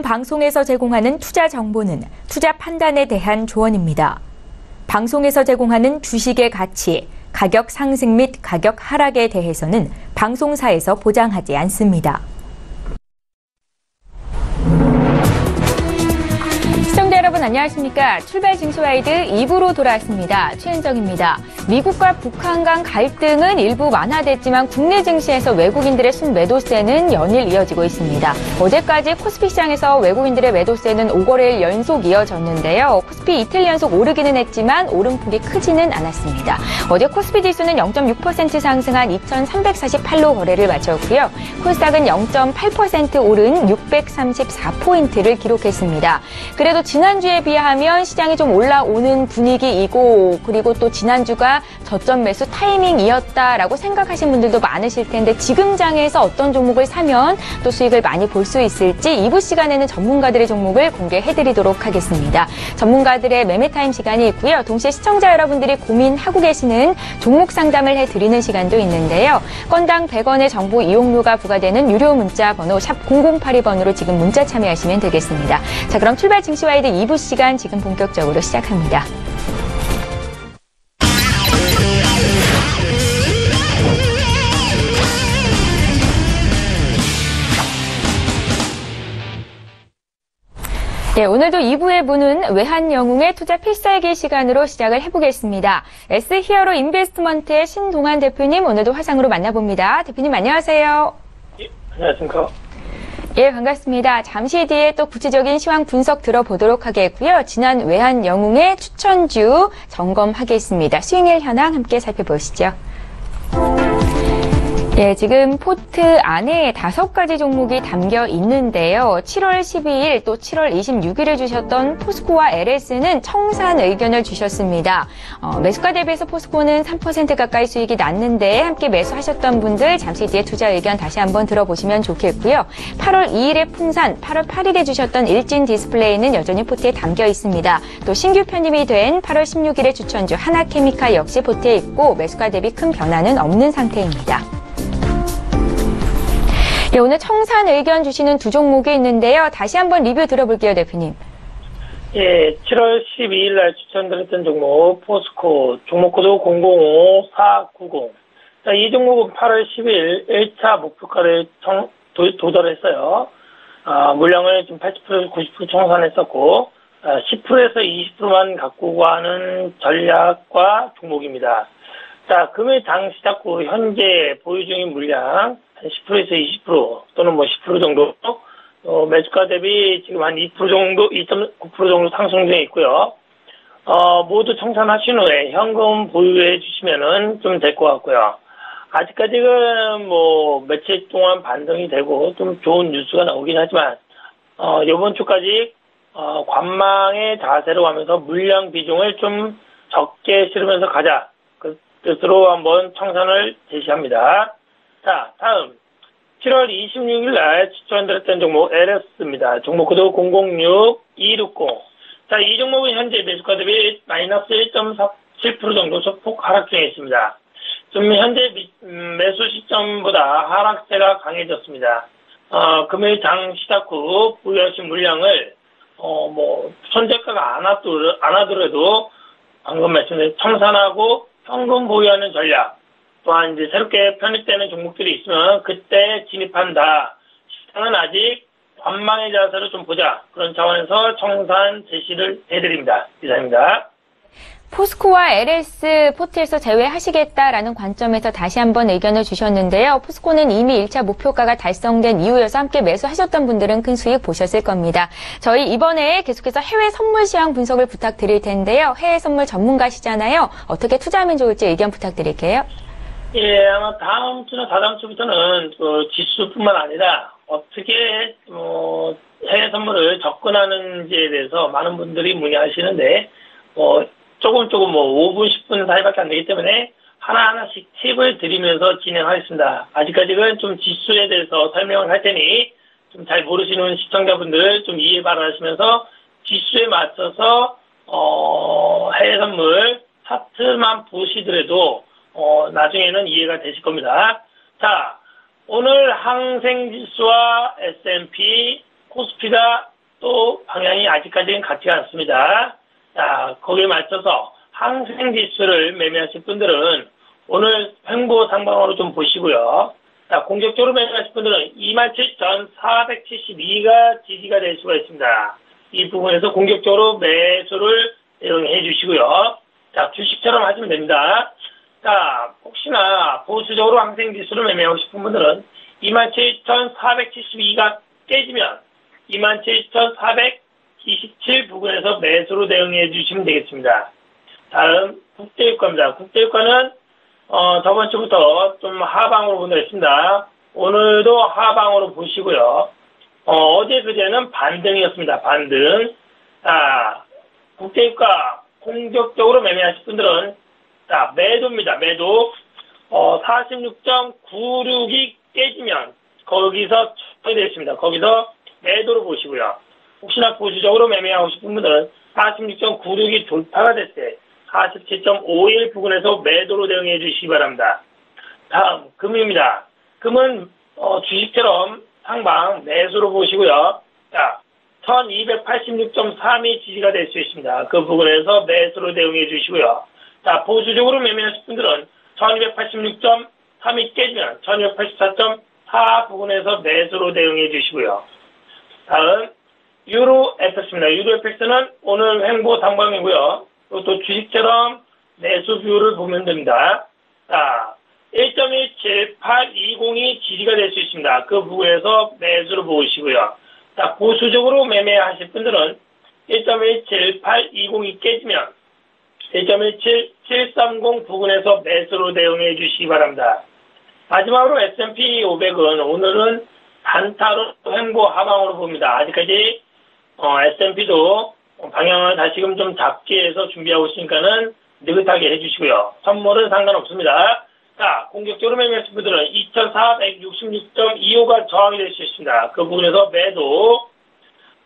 본 방송에서 제공하는 투자 정보는 투자 판단에 대한 조언입니다. 방송에서 제공하는 주식의 가치, 가격 상승 및 가격 하락에 대해서는 방송사에서 보장하지 않습니다. 시청자 여러분 안녕하십니까? 출발 증시와이드 2부로 돌아왔습니다. 최은정입니다. 미국과 북한 간 갈등은 일부 완화됐지만 국내 증시에서 외국인들의 순매도세는 연일 이어지고 있습니다. 어제까지 코스피 시장에서 외국인들의 매도세는 5거래일 연속 이어졌는데요. 코스피 이틀 연속 오르기는 했지만 오름폭이 크지는 않았습니다. 어제 코스피 지수는 0.6% 상승한 2,348로 거래를 마쳤고요. 코스닥은 0.8% 오른 634포인트를 기록했습니다. 그래도 지난주에 비하면 시장이 좀 올라오는 분위기이고 그리고 또 지난주가 저점 매수 타이밍이었다라고 생각하신 분들도 많으실 텐데 지금 장에서 어떤 종목을 사면 또 수익을 많이 볼 수 있을지 2부 시간에는 전문가들의 종목을 공개해드리도록 하겠습니다. 전문가들의 매매 타임 시간이 있고요. 동시에 시청자 여러분들이 고민하고 계시는 종목 상담을 해드리는 시간도 있는데요. 건당 100원의 정보 이용료가 부과되는 유료 문자 번호 샵 0082번으로 지금 문자 참여하시면 되겠습니다. 자, 그럼 출발 증시와이드 2부 시간 지금 본격적으로 시작합니다. 네, 오늘도 2부의 문은 외환영웅의 투자 필살기 시간으로 시작을 해보겠습니다. S히어로 인베스트먼트의 신동환 대표님 오늘도 화상으로 만나봅니다. 대표님 안녕하세요. 예, 안녕하십니까. 예, 반갑습니다. 잠시 뒤에 또 구체적인 시황 분석 들어보도록 하겠고요. 지난 외환영웅의 추천주 점검하겠습니다. 수익률 현황 함께 살펴보시죠. 예, 지금 포트 안에 5가지 종목이 담겨 있는데요. 7월 12일 또 7월 26일에 주셨던 포스코와 LS는 청산 의견을 주셨습니다. 매수가 대비해서 포스코는 3% 가까이 수익이 났는데 함께 매수하셨던 분들 잠시 뒤에 투자 의견 다시 한번 들어보시면 좋겠고요. 8월 2일에 풍산, 8월 8일에 주셨던 일진 디스플레이는 여전히 포트에 담겨 있습니다. 또 신규 편입이 된 8월 16일에 추천주 하나케미칼 역시 포트에 있고 매수가 대비 큰 변화는 없는 상태입니다. 예, 오늘 청산 의견 주시는 두 종목이 있는데요. 다시 한번 리뷰 들어볼게요, 대표님. 예, 7월 12일 날 추천드렸던 종목, 포스코, 종목 코드 005490. 자, 이 종목은 8월 10일 1차 목표가를 도달했어요. 물량을 좀 80%에서 90% 청산했었고, 10%에서 20%만 갖고 가는 전략과 종목입니다. 자, 금일 장 시작 후 현재 보유 중인 물량, 10%에서 20% 또는 뭐 10% 정도 매수가 대비 지금 한 2% 정도, 2.9% 정도 상승 중에 있고요. 모두 청산하신 후에 현금 보유해 주시면은 좀 될 것 같고요. 아직까지는 뭐 며칠 동안 반등이 되고 좀 좋은 뉴스가 나오긴 하지만 이번 주까지 관망의 자세로 가면서 물량 비중을 좀 적게 실으면서 가자. 그 뜻으로 한번 청산을 제시합니다. 자, 다음 7월 26일 날 추천드렸던 종목 LS입니다. 종목 코드 006260. 자, 이 종목은 현재 매수가 대비 마이너스 1.47% 정도 소폭 하락 중에 있습니다. 좀 현재 매수 시점보다 하락세가 강해졌습니다. 금일 장 시작 후 보유하신 물량을 손절가가 안 하더라도 방금 말씀드린 청산하고 현금 보유하는 전략. 또한 이제 새롭게 편입되는 종목들이 있으면 그때 진입한다. 시장은 아직 관망의 자세로 좀 보자. 그런 차원에서 청산 제시를 해드립니다. 이상입니다. 포스코와 LS 포트에서 제외하시겠다라는 관점에서 다시 한번 의견을 주셨는데요. 포스코는 이미 1차 목표가가 달성된 이후여서 함께 매수하셨던 분들은 큰 수익 보셨을 겁니다. 저희 이번에 계속해서 해외 선물 시황 분석을 부탁드릴 텐데요. 해외 선물 전문가시잖아요. 어떻게 투자하면 좋을지 의견 부탁드릴게요. 예, 아마 다음 주나 다다음 주부터는 지수뿐만 아니라 어떻게 해외 선물을 접근하는지에 대해서 많은 분들이 문의하시는데 조금 5분, 10분 사이밖에 안 되기 때문에 하나하나씩 팁을 드리면서 진행하겠습니다. 아직까지는 좀 지수에 대해서 설명을 할 테니 좀 잘 모르시는 시청자분들 좀 이해 바라시면서 지수에 맞춰서 해외 선물 차트만 보시더라도 나중에는 이해가 되실 겁니다. 자, 오늘 항생지수와 S&P, 코스피가 또 방향이 아직까지는 같지가 않습니다. 자, 거기에 맞춰서 항생지수를 매매하실 분들은 오늘 횡보 상방으로 좀 보시고요. 자, 공격적으로 매매하실 분들은 27,472가 지지가 될 수가 있습니다. 이 부분에서 공격적으로 매수를 대응해 주시고요. 자, 주식처럼 하시면 됩니다. 자, 혹시나 보수적으로 항생지수를 매매하고 싶은 분들은 27,472가 깨지면 27,427 부근에서 매수로 대응해 주시면 되겠습니다. 다음 국제유가입니다. 국제유가는 저번 주부터 좀 하방으로 보내겠습니다. 오늘도 하방으로 보시고요. 어제 그제는 반등이었습니다. 반등. 자, 국제유가 공격적으로 매매하실 분들은 자, 매도입니다. 매도. 46.96이 깨지면 거기서 처리되겠습니다. 거기서 매도로 보시고요. 혹시나 보수적으로 매매하고 싶은 분들은 46.96이 돌파가 될 때 47.51 부근에서 매도로 대응해 주시기 바랍니다. 다음 금입니다. 금은 주식처럼 상방 매수로 보시고요. 자, 1286.3이 지지가 될 수 있습니다. 그 부분에서 매수로 대응해 주시고요. 자, 보수적으로 매매하실 분들은 1286.3이 깨지면 1284.4 부분에서 매수로 대응해 주시고요. 다음 유로 FX입니다. 유로 FX는 오늘 횡보 상방이고요. 또 주식처럼 매수 비율을 보면 됩니다. 자, 1.17820이 지지가 될 수 있습니다. 그 부분에서 매수를 보시고요. 자, 보수적으로 매매하실 분들은 1.17820이 깨지면 1.17730 부근에서 매수로 대응해 주시기 바랍니다. 마지막으로 S&P 500은 오늘은 단타로 횡보 하방으로 봅니다. 아직까지 S&P도 방향을 다시금 좀 잡기 해서 준비하고 있으니까는 느긋하게 해주시고요. 선물은 상관없습니다. 자, 공격적으로 매매하신 분들은 2466.25가 저항이 될 수 있습니다. 그 부분에서 매도.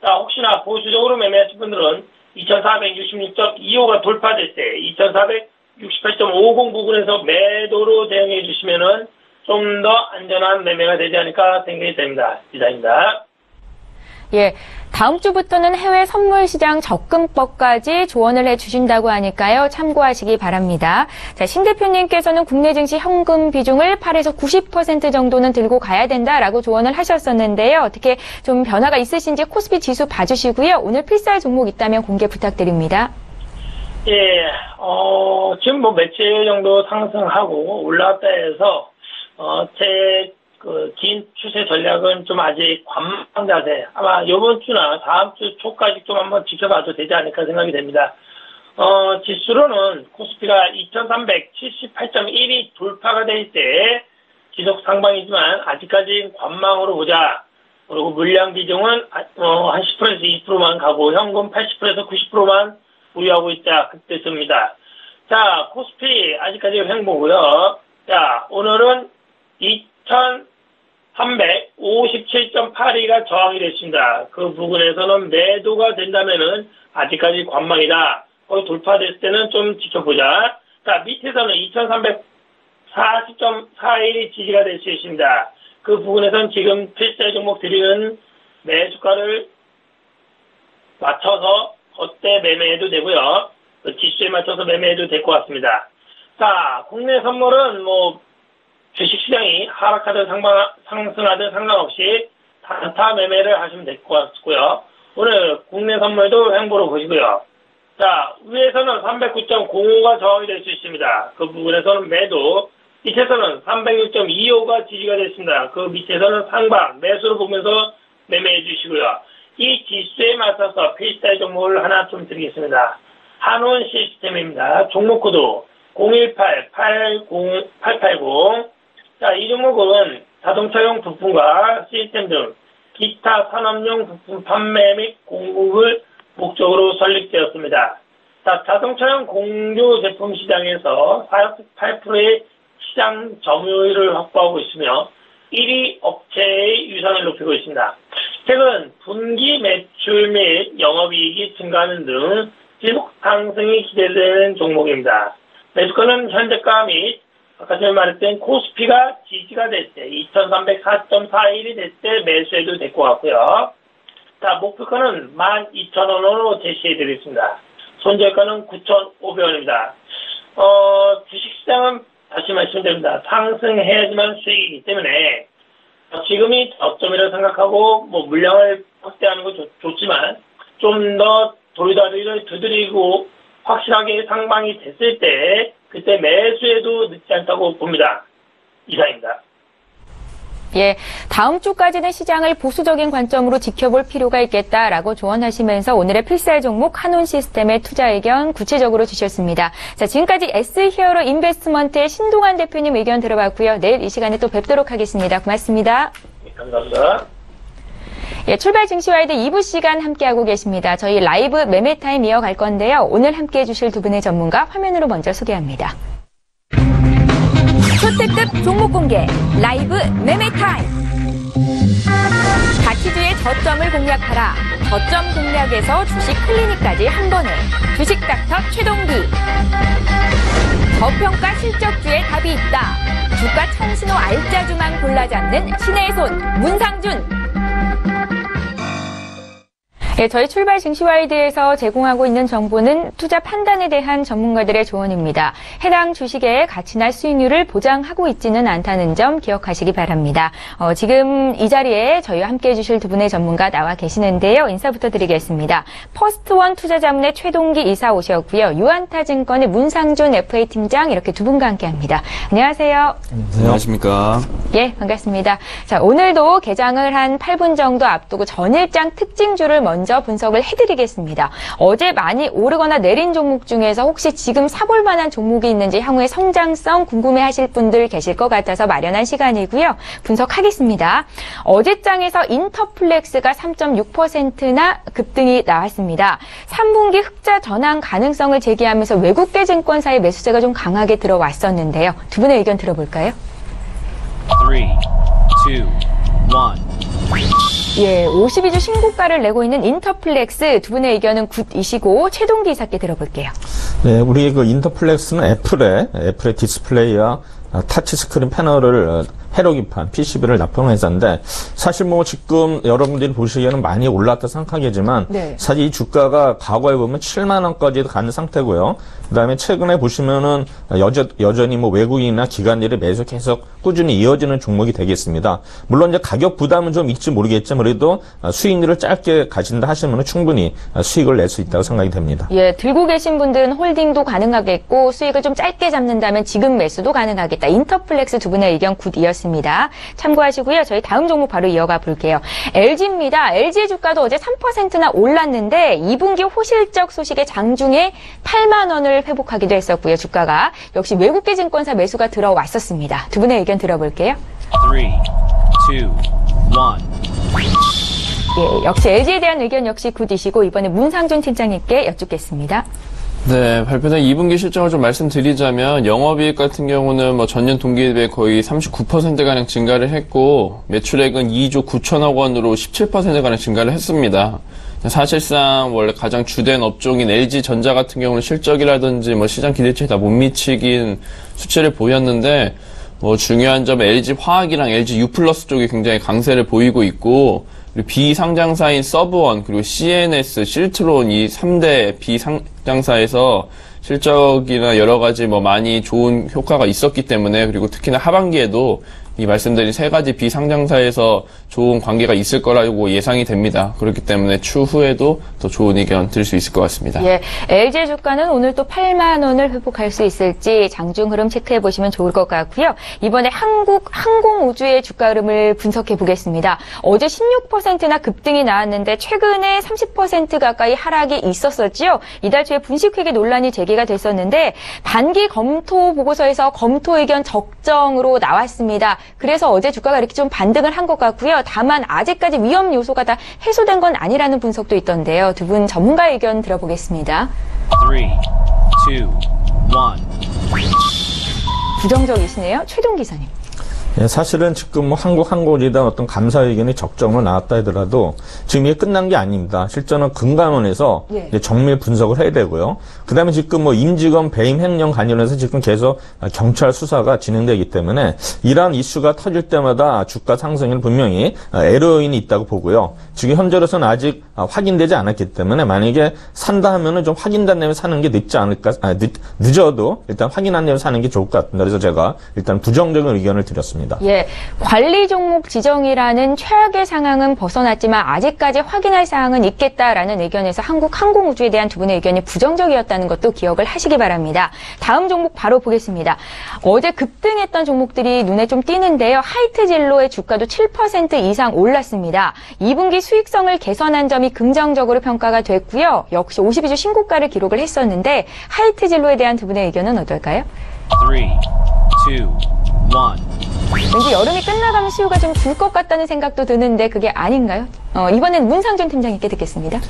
자, 혹시나 보수적으로 매매하신 분들은 2466.25가 돌파될 때 2468.50 부분에서 매도로 대응해 주시면은 좀 더 안전한 매매가 되지 않을까 생각이 됩니다. 이상입니다. 예, 다음 주부터는 해외 선물 시장 접근법까지 조언을 해주신다고 하니까요. 참고하시기 바랍니다. 자, 신 대표님께서는 국내 증시 현금 비중을 8에서 90% 정도는 들고 가야 된다라고 조언을 하셨었는데요. 어떻게 좀 변화가 있으신지 코스피 지수 봐주시고요. 오늘 필살 종목 있다면 공개 부탁드립니다. 예, 지금 뭐 며칠 정도 상승하고 올라왔다 해서 제 긴 추세 전략은 좀 아직 관망 자세. 아마 이번 주나 다음 주 초까지 좀 한번 지켜봐도 되지 않을까 생각이 됩니다. 지수로는 코스피가 2378.1이 돌파가 될 때 지속 상방이지만 아직까지 관망으로 보자. 그리고 물량 비중은 한 10%에서 20%만 가고 현금 80%에서 90%만 보유하고 있다. 그 뜻입니다. 자, 코스피 아직까지 횡보고요. 자, 오늘은 2357.82가 저항이 됐습니다. 그 부분에서는 매도가 된다면은 아직까지 관망이다. 거의 돌파됐을 때는 좀 지켜보자. 자, 밑에서는 2340.41이 지지가 될 수 있습니다. 그 부분에서는 지금 필살 종목 드리는 매수가를 맞춰서 그때 매매해도 되고요. 그 지수에 맞춰서 매매해도 될 것 같습니다. 자, 국내 선물은 뭐 주식시장이 하락하든 상승하든 상관없이 단타 매매를 하시면 될 것 같고요. 오늘 국내 선물도 횡보로 보시고요. 자, 위에서는 309.05가 저항이 될 수 있습니다. 그 부분에서는 매도, 밑에서는 306.25가 지지가 됐습니다. 그 밑에서는 상방, 매수를 보면서 매매해 주시고요. 이 지수에 맞춰서 필살 종목을 하나 좀 드리겠습니다. 한원 시스템입니다. 종목 코드 01880880. 자, 이 종목은 자동차용 부품과 시스템 등 기타 산업용 부품 판매 및 공급을 목적으로 설립되었습니다. 자, 자동차용 공조 제품 시장에서 48%의 시장 점유율을 확보하고 있으며 1위 업체의 유산을 높이고 있습니다. 최근 분기 매출 및 영업이익이 증가하는 등 지속 상승이 기대되는 종목입니다. 매수가는 현재가 및 아까 전에 말했던 코스피가 지지가 될 때 2304.41이 될 때 매수해도 될 것 같고요. 자, 목표가는 12,000원으로 제시해드리겠습니다. 손절가는 9,500원입니다. 주식시장은 다시 말씀드립니다. 상승해야지만 수익이기 때문에 지금이 저점이라고 생각하고 물량을 확대하는 건 좋지만 좀 더 도리다리를 두드리고 확실하게 상방이 됐을 때 그때 매수해도 늦지 않다고 봅니다. 이상입니다. 예, 다음 주까지는 시장을 보수적인 관점으로 지켜볼 필요가 있겠다라고 조언하시면서 오늘의 필살 종목 한온 시스템의 투자 의견 구체적으로 주셨습니다. 자, 지금까지 S히어로 인베스트먼트의 신동환 대표님 의견 들어봤고요. 내일 이 시간에 또 뵙도록 하겠습니다. 고맙습니다. 네, 감사합니다. 예, 출발 증시와이드 2부 시간 함께하고 계십니다. 저희 라이브 매매타임 이어갈 건데요. 오늘 함께해 주실 두 분의 전문가 화면으로 먼저 소개합니다. 초특급 종목 공개 라이브 매매타임. 가치주의 저점을 공략하라. 저점 공략에서 주식 클리닉까지 한 번에. 주식 닥터 최동기. 저평가 실적주에 답이 있다. 주가 청신호 알짜주만 골라 잡는 신의 손 문상준. 네, 저희 출발 증시와이드에서 제공하고 있는 정보는 투자 판단에 대한 전문가들의 조언입니다. 해당 주식의 가치나 수익률을 보장하고 있지는 않다는 점 기억하시기 바랍니다. 지금 이 자리에 저희와 함께해 주실 두 분의 전문가 나와 계시는데요. 인사부터 드리겠습니다. 퍼스트원 투자자문의 최동기 이사 오셨고요. 유안타증권의 문상준 FA 팀장 이렇게 두 분과 함께합니다. 안녕하세요. 안녕하십니까. 예, 반갑습니다. 자, 오늘도 개장을 한 8분 정도 앞두고 전일장 특징주를 먼저 분석을 해드리겠습니다. 어제 많이 오르거나 내린 종목 중에서 혹시 지금 사볼 만한 종목이 있는지 향후의 성장성 궁금해하실 분들 계실 것 같아서 마련한 시간이고요. 분석하겠습니다. 어제장에서 인터플렉스가 3.6%나 급등이 나왔습니다. 3분기 흑자 전환 가능성을 제기하면서 외국계 증권사의 매수세가 좀 강하게 들어왔었는데요. 두 분의 의견 들어볼까요? 3, 2, 1. 예, 52주 신고가를 내고 있는 인터플렉스 두 분의 의견은 굿이시고 최동기 이사께 들어볼게요. 네, 우리 그 인터플렉스는 애플의 디스플레이와 타치스크린 패널을 회로 기판, PCB를 납품한 회사인데 사실 지금 여러분들이 보시기에는 많이 올랐다 생각하겠지만 네. 사실 이 주가가 과거에 보면 7만 원까지도 가는 상태고요. 그다음에 최근에 보시면은 여전히 외국인이나 기관들이 매수 계속 꾸준히 이어지는 종목이 되겠습니다. 물론 이제 가격 부담은 좀 있지 모르겠지만 그래도 수익률을 짧게 가진다 하시면 충분히 수익을 낼 수 있다고 생각이 됩니다. 예, 들고 계신 분들은 홀딩도 가능하겠고 수익을 좀 짧게 잡는다면 지금 매수도 가능하겠다. 인터플렉스 두 분의 의견 굿이었습니다. 참고하시고요. 저희 다음 종목 바로 이어가 볼게요. LG입니다. LG의 주가도 어제 3%나 올랐는데 2분기 호실적 소식에 장중에 8만 원을 회복하기도 했었고요. 주가가 역시 외국계 증권사 매수가 들어왔었습니다. 두 분의 의견 들어볼게요. 3, 2, 1. 예, 역시 LG에 대한 의견 역시 굿이시고 이번에 문상준 팀장님께 여쭙겠습니다. 네, 발표된 2분기 실적을 좀 말씀드리자면 영업이익 같은 경우는 전년 동기에 비해 거의 39%가량 증가를 했고 매출액은 2조 9천억 원으로 17%가량 증가를 했습니다. 사실상 원래 가장 주된 업종인 LG전자 같은 경우는 실적이라든지 시장 기대치에 다 못 미치긴 수치를 보였는데 중요한 점은 LG화학이랑 LGU+ 쪽이 굉장히 강세를 보이고 있고 그리고 비상장사인 서브원 그리고 CNS, 실트론 이 3대 비상장사에서 실적이나 여러 가지 많이 좋은 효과가 있었기 때문에 그리고 특히나 하반기에도 이 말씀드린 세 가지 비상장사에서 좋은 관계가 있을 거라고 예상이 됩니다. 그렇기 때문에 추후에도 더 좋은 의견 드릴 수 있을 것 같습니다. 예, LG 주가는 오늘 또 8만 원을 회복할 수 있을지 장중 흐름 체크해 보시면 좋을 것 같고요. 이번에 한국 항공우주의 주가 흐름을 분석해 보겠습니다. 어제 16%나 급등이 나왔는데 최근에 30% 가까이 하락이 있었었지요. 이달 초에 분식회계 논란이 제기가 됐었는데 반기 검토 보고서에서 검토 의견 적정으로 나왔습니다. 그래서 어제 주가가 이렇게 좀 반등을 한 것 같고요. 다만 아직까지 위험 요소가 다 해소된 건 아니라는 분석도 있던데요. 두 분 전문가 의견 들어보겠습니다. 3, 2, 1. 부정적이시네요. 최동 기사님. 예, 사실은 지금 뭐 한국 항공지에 대한 어떤 감사 의견이 적정으로 나왔다 하더라도 지금 이게 끝난 게 아닙니다. 실제는 금감원에서 예. 이제 정밀 분석을 해야 되고요. 그다음에 지금 뭐 임직원 배임 횡령 관련해서 지금 계속 경찰 수사가 진행되기 때문에 이러한 이슈가 터질 때마다 주가 상승에는 분명히 애로 요인이 있다고 보고요. 지금 현재로서는 아직 확인되지 않았기 때문에 만약에 산다 하면은 좀 확인된 다음에 사는 게 늦지 않을까, 늦어도 일단 확인한 다음에 사는 게 좋을 것 같습니다. 그래서 제가 일단 부정적인 의견을 드렸습니다. 예, 관리 종목 지정이라는 최악의 상황은 벗어났지만 아직까지 확인할 사항은 있겠다라는 의견에서 한국항공우주에 대한 두 분의 의견이 부정적이었다는 것도 기억을 하시기 바랍니다. 다음 종목 바로 보겠습니다. 어제 급등했던 종목들이 눈에 좀 띄는데요. 하이트진로의 주가도 7% 이상 올랐습니다. 2분기 수익성을 개선한 점이 긍정적으로 평가가 됐고요. 역시 52주 신고가를 기록을 했었는데 하이트진로에 대한 두 분의 의견은 어떨까요? 3, 2, 1. 왠지 여름이 끝나가면 수요가 좀 줄 것 같다는 생각도 드는데 그게 아닌가요? 이번엔 문상준 팀장님께 듣겠습니다.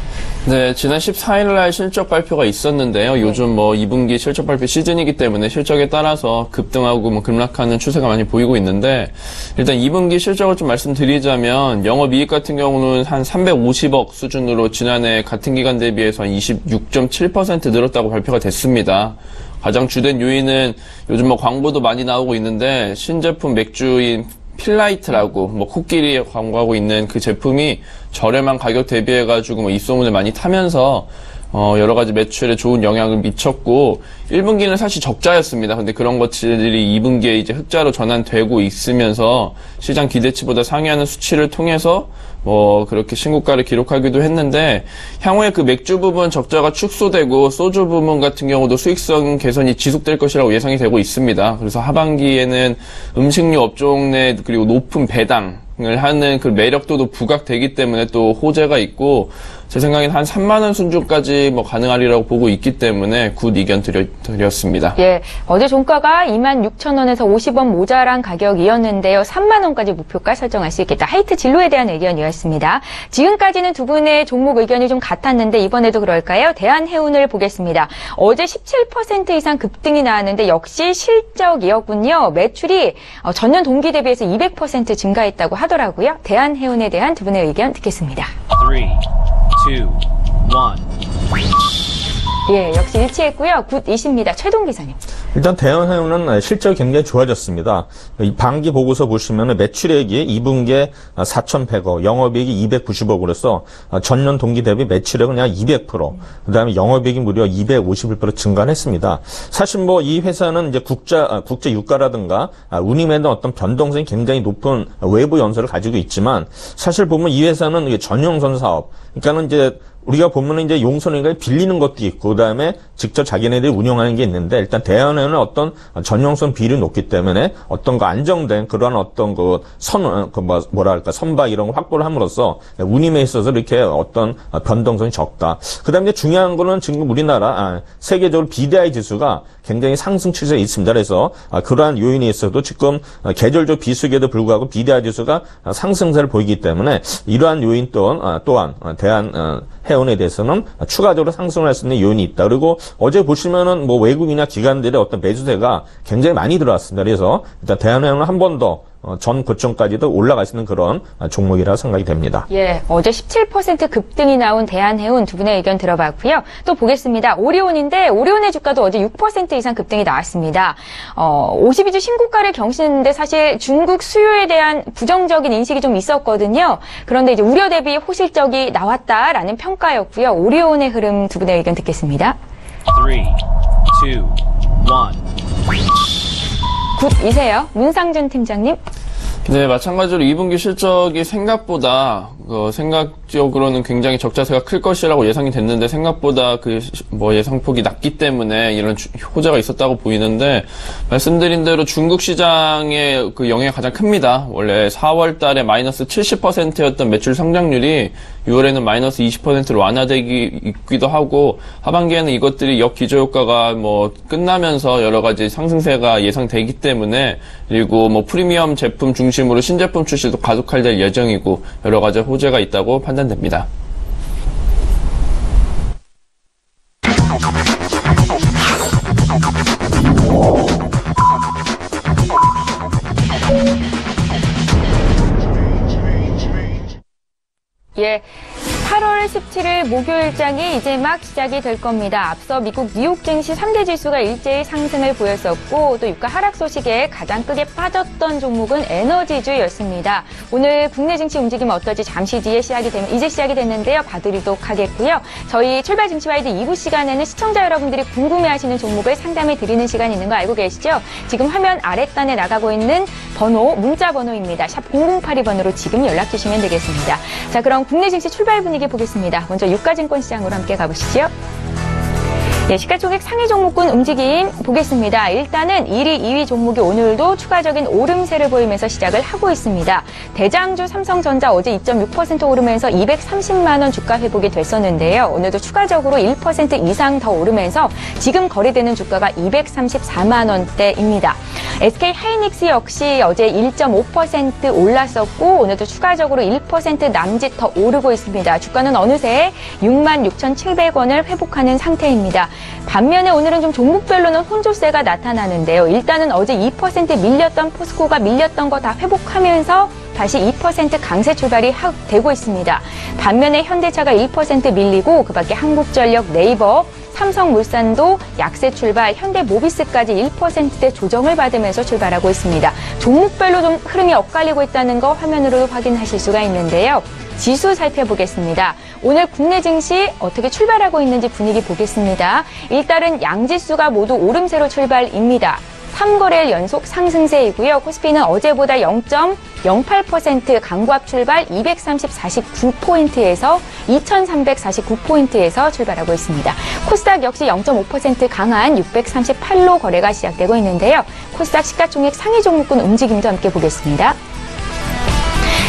네, 지난 14일 날 실적 발표가 있었는데요. 요즘 뭐 2분기 실적 발표 시즌이기 때문에 실적에 따라서 급등하고 뭐 급락하는 추세가 많이 보이고 있는데 일단 2분기 실적을 좀 말씀드리자면 영업이익 같은 경우는 한 350억 수준으로 지난해 같은 기간 대비해서 한 26.7% 늘었다고 발표가 됐습니다. 가장 주된 요인은 요즘 뭐 광고도 많이 나오고 있는데 신제품 맥주인 필라이트라고 뭐 코끼리 광고하고 있는 그 제품이 저렴한 가격 대비해가지고 뭐 입소문을 많이 타면서 여러 가지 매출에 좋은 영향을 미쳤고 1분기는 사실 적자였습니다. 근데 그런 것들이 2분기에 이제 흑자로 전환되고 있으면서 시장 기대치보다 상회하는 수치를 통해서 뭐 그렇게 신고가를 기록하기도 했는데 향후에 그 맥주 부분 적자가 축소되고 소주 부분 같은 경우도 수익성 개선이 지속될 것이라고 예상이 되고 있습니다. 그래서 하반기에는 음식료 업종 내 그리고 높은 배당을 하는 그 매력도도 부각되기 때문에 또 호재가 있고 제 생각에는 한 3만 원 수준까지 뭐 가능하리라고 보고 있기 때문에 굿 의견 드렸습니다. 예, 어제 종가가 26,000원에서 50원 모자란 가격이었는데요. 3만 원까지 목표가 설정할 수 있겠다. 하이트 진로에 대한 의견이었습니다. 지금까지는 두 분의 종목 의견이 좀 같았는데 이번에도 그럴까요? 대한해운을 보겠습니다. 어제 17% 이상 급등이 나왔는데 역시 실적이었군요. 매출이 전년 동기 대비해서 200% 증가했다고 하더라고요. 대한해운에 대한 두 분의 의견 듣겠습니다. 3, 2, 1. 예, 역시 일치했고요. 굿이십니다. 최동 기사님. 일단 대한해운은 실적이 굉장히 좋아졌습니다. 이 반기 보고서 보시면 매출액이 2분기에 4,100억, 영업이익이 290억으로서 전년 동기 대비 매출액은 약 200%, 그다음에 영업이익이 무려 251% 증가했습니다. 사실 뭐 이 회사는 이제 국제 유가라든가 운임에 대한 어떤 변동성이 굉장히 높은 외부 연소를 가지고 있지만 사실 보면 이 회사는 이게 전용선 사업, 그러니까는 이제 우리가 보면은 이제 용선인가에 빌리는 것도 있고, 그 다음에 직접 자기네들이 운영하는 게 있는데, 일단 대한해운은 어떤 전용선 비율이 높기 때문에 어떤 거 안정된 그러한 어떤 선박 이런 거 확보를 함으로써 운임에 있어서 이렇게 어떤 변동성이 적다. 그 다음에 중요한 거는 지금 우리나라, 세계적으로 BDI 지수가 굉장히 상승 추세에 있습니다. 그래서 그러한 요인이 있어도 지금 계절적 비수기에도 불구하고 BDI 지수가 상승세를 보이기 때문에 이러한 요인 또한 대한해운에 대해서는 추가적으로 상승할 수 있는 요인이 있다. 그리고 어제 보시면은 뭐 외국이나 기관들의 어떤 매수세가 굉장히 많이 들어왔습니다. 그래서 일단 대한해운은 한 번 더 전 고점까지도 올라갈 수 있는 그런 종목이라 생각이 됩니다. 예, 어제 17% 급등이 나온 대한해운 두 분의 의견 들어봤고요. 또 보겠습니다. 오리온인데 오리온의 주가도 어제 6% 이상 급등이 나왔습니다. 52주 신고가를 경신했는데 사실 중국 수요에 대한 부정적인 인식이 좀 있었거든요. 그런데 이제 우려 대비 호실적이 나왔다라는 평가였고요. 오리온의 흐름 두 분의 의견 듣겠습니다. 3, 2, 1. 굿이세요. 문상준 팀장님. 네, 마찬가지로 2분기 실적이 생각보다 생각적으로는 굉장히 적자세가 클 것이라고 예상이 됐는데 생각보다 예상폭이 낮기 때문에 이런 호재가 있었다고 보이는데 말씀드린 대로 중국 시장의 그 영향이 가장 큽니다. 원래 4월 달에 마이너스 70%였던 매출 성장률이 6월에는 마이너스 20%로 완화되기도 하고 하반기에는 이것들이 역기저효과가 끝나면서 여러 가지 상승세가 예상되기 때문에 그리고 프리미엄 제품 중심으로 신제품 출시도 가속화될 예정이고 여러 가지 호재가 있다고 판단됩니다. 8월 17일 목요일장이 이제 막 시작이 될 겁니다. 앞서 미국 뉴욕 증시 3대 지수가 일제히 상승을 보였었고 또 유가 하락 소식에 가장 크게 빠졌던 종목은 에너지주였습니다. 오늘 국내 증시 움직임 어떨지 잠시 뒤에 이제 시작이 됐는데요. 봐드리도록 하겠고요. 저희 출발 증시와이드 2부 시간에는 시청자 여러분들이 궁금해하시는 종목을 상담해 드리는 시간이 있는 거 알고 계시죠? 지금 화면 아랫단에 나가고 있는 번호, 문자 번호입니다. 샵 0082번으로 지금 연락 주시면 되겠습니다. 자, 그럼 국내 증시 출발 분위기 보겠습니다. 먼저 유가증권 시장으로 함께 가보시죠. 네, 시가총액 상위 종목군 움직임 보겠습니다. 일단은 1위, 2위 종목이 오늘도 추가적인 오름세를 보이면서 시작을 하고 있습니다. 대장주 삼성전자 어제 2.6% 오르면서 230만 원 주가 회복이 됐었는데요. 오늘도 추가적으로 1% 이상 더 오르면서 지금 거래되는 주가가 234만 원대입니다. SK 하이닉스 역시 어제 1.5% 올랐었고 오늘도 추가적으로 1% 남짓 더 오르고 있습니다. 주가는 어느새 66,700원을 회복하는 상태입니다. 반면에 오늘은 좀 종목별로는 혼조세가 나타나는데요. 일단은 어제 2% 밀렸던 포스코가 밀렸던 거 다 회복하면서 다시 2% 강세 출발이 되고 있습니다. 반면에 현대차가 1% 밀리고 그밖에 한국전력, 네이버, 삼성물산도 약세 출발, 현대모비스까지 1%대 조정을 받으면서 출발하고 있습니다. 종목별로 좀 흐름이 엇갈리고 있다는 거 화면으로 확인하실 수가 있는데요. 지수 살펴보겠습니다. 오늘 국내 증시 어떻게 출발하고 있는지 분위기 보겠습니다. 일단은 양지수가 모두 오름세로 출발입니다. 3거래일 연속 상승세이고요. 코스피는 어제보다 0.08% 강보합 출발 230.49포인트에서 2349포인트에서 출발하고 있습니다. 코스닥 역시 0.5% 강한 638로 거래가 시작되고 있는데요. 코스닥 시가총액 상위 종목군 움직임도 함께 보겠습니다.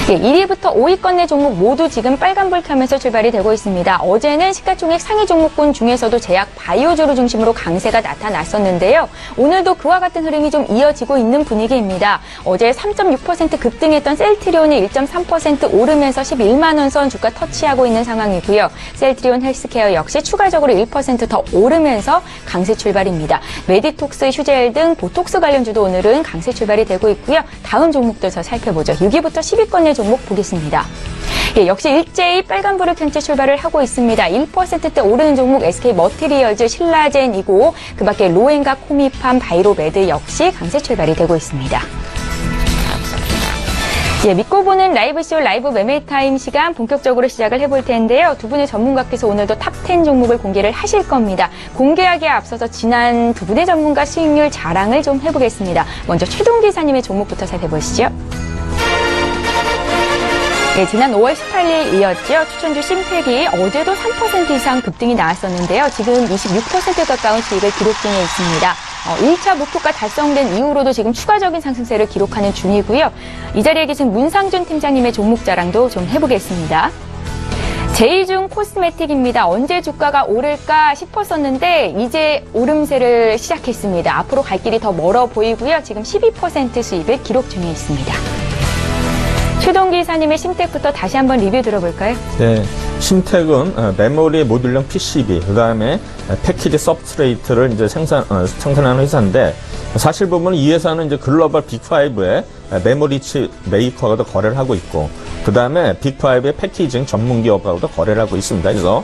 예, 1위부터 5위권 내 종목 모두 지금 빨간불 켜면서 출발이 되고 있습니다. 어제는 시가총액 상위 종목군 중에서도 제약 바이오주를 중심으로 강세가 나타났었는데요. 오늘도 그와 같은 흐름이 좀 이어지고 있는 분위기입니다. 어제 3.6% 급등했던 셀트리온이 1.3% 오르면서 11만 원 선 주가 터치하고 있는 상황이고요. 셀트리온 헬스케어 역시 추가적으로 1% 더 오르면서 강세 출발입니다. 메디톡스, 휴젤 등 보톡스 관련주도 오늘은 강세 출발이 되고 있고요. 다음 종목들 더 살펴보죠. 6위부터 10위권 내 종목 보겠습니다. 예, 역시 일제히 빨간불을 켠 채 출발을 하하고 있습니다. 1%대 오르는 종목 SK 머티리얼즈, 신라젠이고 그밖에 로엔과 코미팜, 바이로메드 역시 강세 출발이 되고 있습니다. 예, 믿고 보는 라이브쇼 라이브 매매타임 시간 본격적으로 시작을 해볼 텐데요. 두 분의 전문가께서 오늘도 탑10 종목을 공개를 하실 겁니다. 공개하기에 앞서서 지난 두 분의 전문가 수익률 자랑을 좀 해보겠습니다. 먼저 최동 기사님의 종목부터 살펴보시죠. 네, 지난 5월 18일 이었죠. 추천주 심택이 어제도 3% 이상 급등이 나왔었는데요. 지금 26% 가까운 수익을 기록 중에 있습니다. 1차 목표가 달성된 이후로도 지금 추가적인 상승세를 기록하는 중이고요. 이 자리에 계신 문상준 팀장님의 종목 자랑도 좀 해보겠습니다. 제이중 코스메틱입니다. 언제 주가가 오를까 싶었었는데 이제 오름세를 시작했습니다. 앞으로 갈 길이 더 멀어 보이고요. 지금 12% 수익을 기록 중에 있습니다. 최동기 이사님의 심택부터 다시 한번 리뷰 들어볼까요? 네, 심택은 메모리 모듈형 PCB, 그 다음에 패키지 서브스트레이트를 이제 생산하는 회사인데 사실 보면 이 회사는 이제 글로벌 빅5의 메모리 칩 메이커가도 거래를 하고 있고 그 다음에 빅5의 패키징 전문 기업하고도 거래를 하고 있습니다. 그래서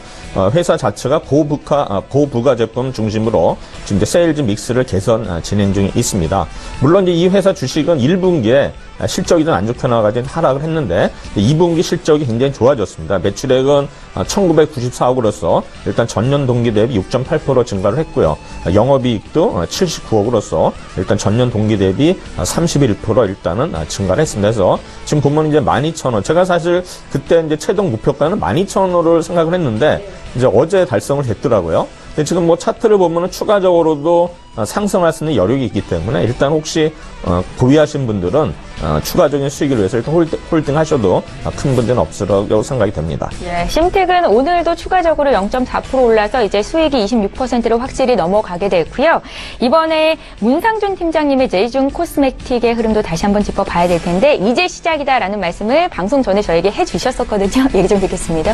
회사 자체가 고부가 제품 중심으로 지금 이제 세일즈 믹스를 개선 진행 중에 있습니다. 물론 이제 이 회사 주식은 1분기에 실적이 좀 안 좋게 나와가지고 하락을 했는데 2분기 실적이 굉장히 좋아졌습니다. 매출액은 1994억으로서 일단 전년 동기 대비 6.8% 증가를 했고요. 영업이익도 79억으로서 일단 전년 동기 대비 31% 일단은 증가를 했습니다. 그래서 지금 보면 이제 12,000원. 제가 사실 그때 이제 최종 목표가는 12,000원을 생각을 했는데 이제 어제 달성을 했더라고요. 근데 지금 뭐 차트를 보면은 추가적으로도 상승할 수 있는 여력이 있기 때문에 일단 혹시 보유하신 분들은 추가적인 수익을 위해서 일단 홀딩 하셔도 큰 문제는 없으라고 생각이 됩니다. 예, 심택은 오늘도 추가적으로 0.4% 올라서 이제 수익이 26%로 확실히 넘어가게 됐고요. 이번에 문상준 팀장님의 제이중 코스메틱의 흐름도 다시 한번 짚어봐야 될 텐데 이제 시작이다라는 말씀을 방송 전에 저에게 해주셨었거든요. 얘기 좀 듣겠습니다.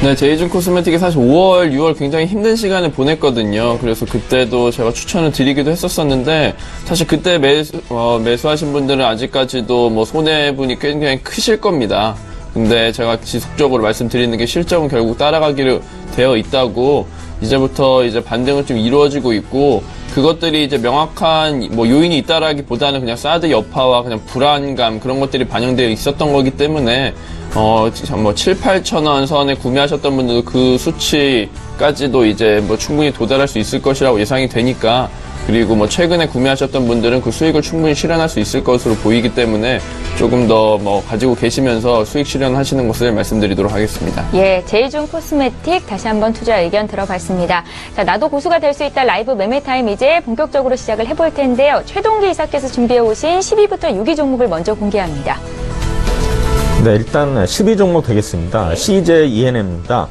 네, 제이중 코스메틱이 사실 5월, 6월 굉장히 힘든 시간을 보냈거든요. 그래서 그때도 제가 추천을 드리기도 했었었는데 사실 그때 매수하신 분들은 아직까지도 뭐 손해분이 굉장히 크실 겁니다. 근데 제가 지속적으로 말씀드리는 게 실적은 결국 따라가기로 되어 있다고 이제부터 이제 반등은 좀 이루어지고 있고 그것들이 이제 명확한 뭐 요인이 있다라기보다는 그냥 사드 여파와 그냥 불안감 그런 것들이 반영되어 있었던 거기 때문에 뭐 7, 8천 원 선에 구매하셨던 분들도 그 수치까지도 이제 뭐 충분히 도달할 수 있을 것이라고 예상이 되니까 그리고 뭐 최근에 구매하셨던 분들은 그 수익을 충분히 실현할 수 있을 것으로 보이기 때문에 조금 더 뭐 가지고 계시면서 수익 실현하시는 것을 말씀드리도록 하겠습니다. 예, 제이준 코스메틱 다시 한번 투자 의견 들어봤습니다. 자, 나도 고수가 될 수 있다 라이브 매매 타임 이제 본격적으로 시작을 해볼 텐데요. 최동기 이사께서 준비해 오신 10위부터 6위 종목을 먼저 공개합니다. 네, 일단 10위 종목 되겠습니다. CJENM입니다.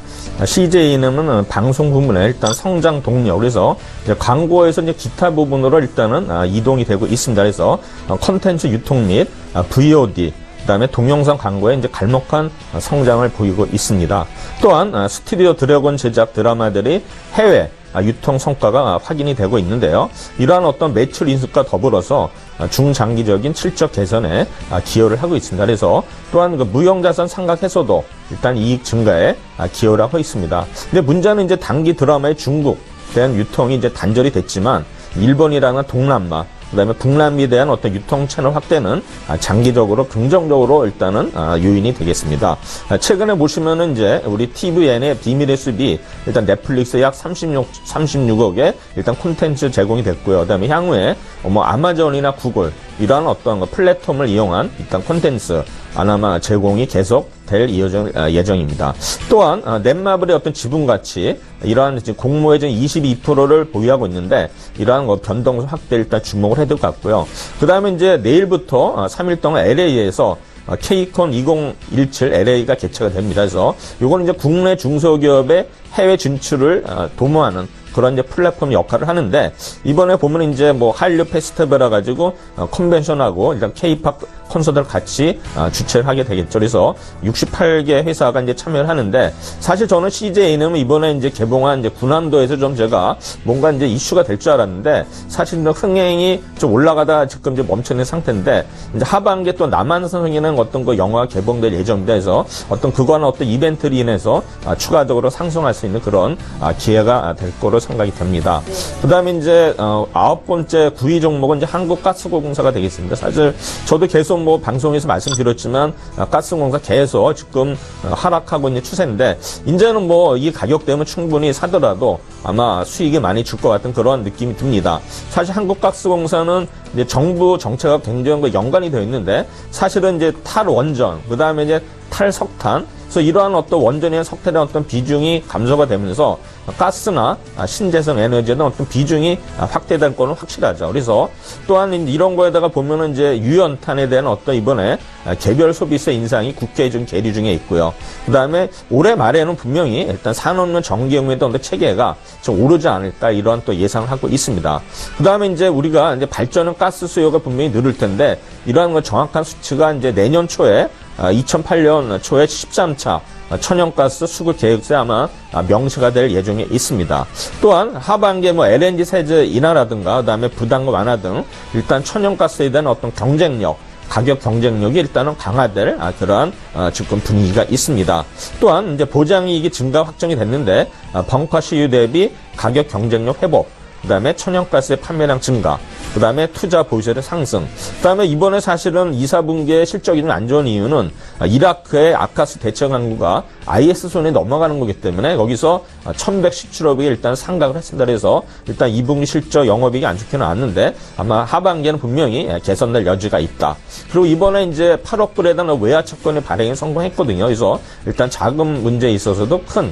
CJENM은 방송 부문에 일단 성장 동력, 그래서 이제 광고에서 이제 기타 부분으로 일단은 이동이 되고 있습니다. 그래서 컨텐츠 유통 및 VOD, 그다음에 동영상 광고에 이제 갈목한 성장을 보이고 있습니다. 또한 스튜디오 드래곤 제작 드라마들이 해외 유통 성과가 확인이 되고 있는데요. 이러한 어떤 매출 인수과 더불어서 중장기적인 실적 개선에 기여를 하고 있습니다. 그래서 또한 그 무형자산 상각해소도 일단 이익 증가에 기여를 하고 있습니다. 근데 문제는 이제 단기 드라마의 중국 대한 유통이 이제 단절이 됐지만 일본이라는 동남아 그다음에 북남미에 대한 어떤 유통 채널 확대는 장기적으로 긍정적으로 일단은 요인이 되겠습니다. 최근에 보시면은 이제 우리 TVN의 비밀의 숲이 일단 넷플릭스에 약 36억의 일단 콘텐츠 제공이 됐고요. 그다음에 향후에 뭐 아마존이나 구글 이러한 어떤 플랫폼을 이용한 일단 콘텐츠 아마 제공이 계속 될 예정입니다. 또한 넷마블의 어떤 지분 가치 이러한 공모의 22%를 보유하고 있는데 이러한 변동성 확대 일단 주목을 해둘 것 같고요. 그 다음에 이제 내일부터 3일 동안 LA에서 K콘 2017 LA가 개최가 됩니다. 그래서 이거는 이제 국내 중소기업의 해외 진출을 도모하는 그런 이제 플랫폼 역할을 하는데 이번에 보면 이제 뭐 한류 페스티벌 가지고 컨벤션하고 일단 K-팝 콘서트를 같이 주최를 하게 되겠죠. 그래서 68개 회사가 이제 참여를 하는데 사실 저는 CJENM은 이번에 이제 개봉한 이제 군함도에서 좀 제가 뭔가 이제 이슈가 될 줄 알았는데 사실 흥행이 좀 올라가다 지금 이제 멈춰 있는 상태인데 이제 하반기에 또 남한성이라는 어떤 그 영화가 개봉될 예정입니다. 그래서 어떤 그거나 어떤 이벤트로 인해서 추가적으로 상승할 수 있는 그런 기회가 될 거로 생각이 됩니다. 그 다음에 이제 9번째 9위 종목은 이제 한국가스공사가 되겠습니다. 사실 저도 계속 뭐 방송에서 말씀드렸지만 가스공사 계속 지금 하락하고 있는 추세인데 이제는 뭐 이 가격 때문에 충분히 사더라도 아마 수익이 많이 줄 것 같은 그런 느낌이 듭니다. 사실 한국가스공사는 이제 정부 정책과 굉장히 연관이 되어 있는데 사실은 이제 탈원전, 그 다음에 이제 탈석탄, 그래서 이러한 어떤 원전이나 석탄의 어떤 비중이 감소가 되면서 가스나 신재생 에너지의 어떤 비중이 확대될 거는 확실하죠. 그래서 또한 이런 거에다가 보면은 이제 유연탄에 대한 어떤 이번에 개별 소비세 인상이 국회에 좀 계류 중에 있고요. 그 다음에 올해 말에는 분명히 일단 산업용 전기요금의 어떤 체계가 좀 오르지 않을까 이러한 또 예상을 하고 있습니다. 그 다음에 이제 우리가 이제 발전은 가스 수요가 분명히 늘을 텐데 이러한 거 정확한 수치가 이제 내년 초에 2008년 초에 13차 천연가스 수급 계획서에 아마 명시가 될 예정에 있습니다. 또한 하반기에 뭐 LNG 세제 인하라든가 그다음에 부담금 완화 등 일단 천연가스에 대한 어떤 경쟁력, 가격 경쟁력이 일단은 강화될 그러한 지금 분위기가 있습니다. 또한 이제 보장이익이 증가 확정이 됐는데 벙커 시유 대비 가격 경쟁력 회복, 그 다음에 천연가스의 판매량 증가, 그 다음에 투자 보유세의 상승, 그 다음에 이번에 사실은 2, 4분기에 실적이 좀 안 좋은 이유는 이라크의 아카스 대처 강구가 IS 손에 넘어가는 거기 때문에 거기서 1117억이 일단 상각을 했습니다. 그래서 일단 2분기 실적 영업이익이 안 좋게 나왔는데 아마 하반기에는 분명히 개선될 여지가 있다. 그리고 이번에 이제 8억 불에 대한 외화 채권의 발행에 성공했거든요. 그래서 일단 자금 문제에 있어서도 큰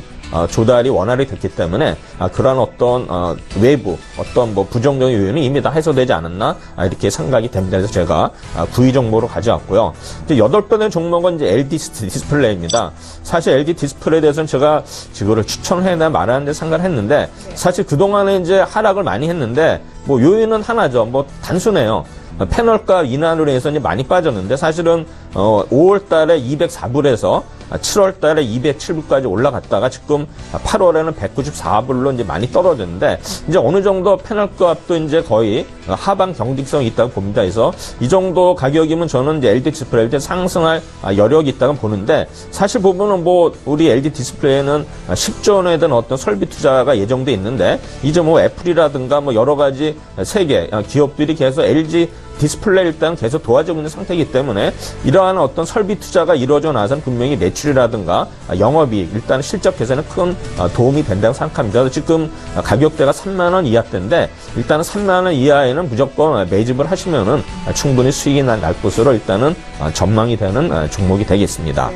조달이 원활히 됐기 때문에 그러한 어떤 외부 어떤 뭐 부정적인 요인이 이미 다 해소되지 않았나 이렇게 생각이 됩니다. 그래서 제가 9위 종목으로 가져왔고요. 이제 8번의 종목은 이제 LG 디스플레이입니다. 사실 LG 디스플레이에 대해서는 제가 이거를 추천해야 말하는데 생각을 했는데 사실 그동안에 이제 하락을 많이 했는데 뭐 요인은 하나죠. 뭐 단순해요. 패널가 인하로 해서 이제 많이 빠졌는데 사실은 5월 달에 204불에서 7월 달에 207불까지 올라갔다가 지금 8월에는 194불로 이제 많이 떨어졌는데 이제 어느 정도 패널 값도 이제 거의 하방 경직성이 있다고 봅니다. 그래서 이 정도 가격이면 저는 이제 LG 디스플레이 상승할 여력이 있다고 보는데 사실 보면은 뭐 우리 LG 디스플레이는 10조 원에 대한 어떤 설비 투자가 예정돼 있는데 이제 뭐 애플이라든가 뭐 여러 가지 세계 기업들이 계속 LG 디스플레이 일단 계속 도와주고 있는 상태이기 때문에 이러한 어떤 설비 투자가 이루어져 나서는 분명히 매출이라든가 영업이익, 일단 실적 개선에 큰 도움이 된다고 생각합니다. 그래서 지금 가격대가 3만 원 이하대인데 일단은 3만 원 이하에는 무조건 매집을 하시면은 충분히 수익이 날 것으로 일단은 전망이 되는 종목이 되겠습니다.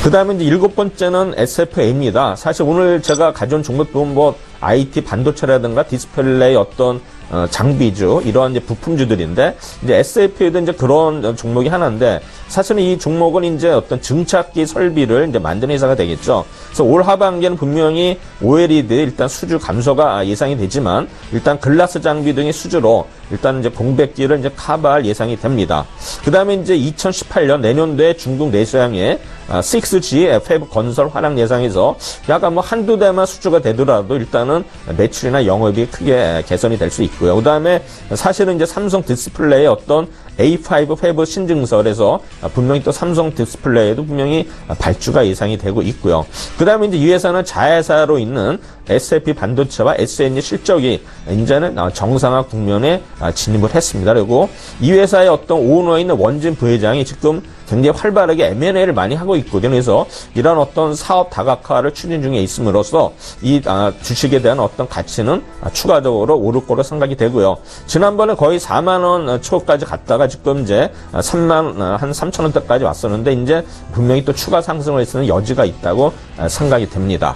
그 다음에 이제 7번째는 SFA입니다. 사실 오늘 제가 가져온 종목도 뭐 IT 반도체라든가 디스플레이 어떤 장비주, 이러한 이제 부품주들인데, 이제 SFA도 이제 그런 종목이 하나인데, 사실은 이 종목은 이제 어떤 증착기 설비를 이제 만드는 회사가 되겠죠. 그래서 올 하반기에는 분명히 OLED 일단 수주 감소가 예상이 되지만, 일단 글라스 장비 등의 수주로 일단 이제 공백기를 이제 커버할 예상이 됩니다. 그 다음에 이제 2018년 내년도에 중국 내수양의 6G 팹 건설 활약 예상에서 약간 뭐 한두 대만 수주가 되더라도 일단은 매출이나 영업이 크게 개선이 될 수 있고요. 그 다음에 사실은 이제 삼성 디스플레이의 어떤 A5 팹 신증설에서 분명히 또 삼성 디스플레이에도 분명히 발주가 예상이 되고 있고요. 그 다음에 이제 이 회사는 자회사로 있는 SFP 반도체와 SNG 실적이 이제는 정상화 국면에 진입을 했습니다. 그리고 이 회사의 어떤 오너에 있는 원진 부회장이 지금 굉장히 활발하게 M&A를 많이 하고 있거든요. 그래서 이런 어떤 사업 다각화를 추진 중에 있음으로써 이 주식에 대한 어떤 가치는 추가적으로 오를 거로 생각이 되고요. 지난번에 거의 4만 원 초까지 갔다가 지금 이제 3만 한 3천 원대까지 왔었는데 이제 분명히 또 추가 상승을 했는 여지가 있다고 생각이 됩니다.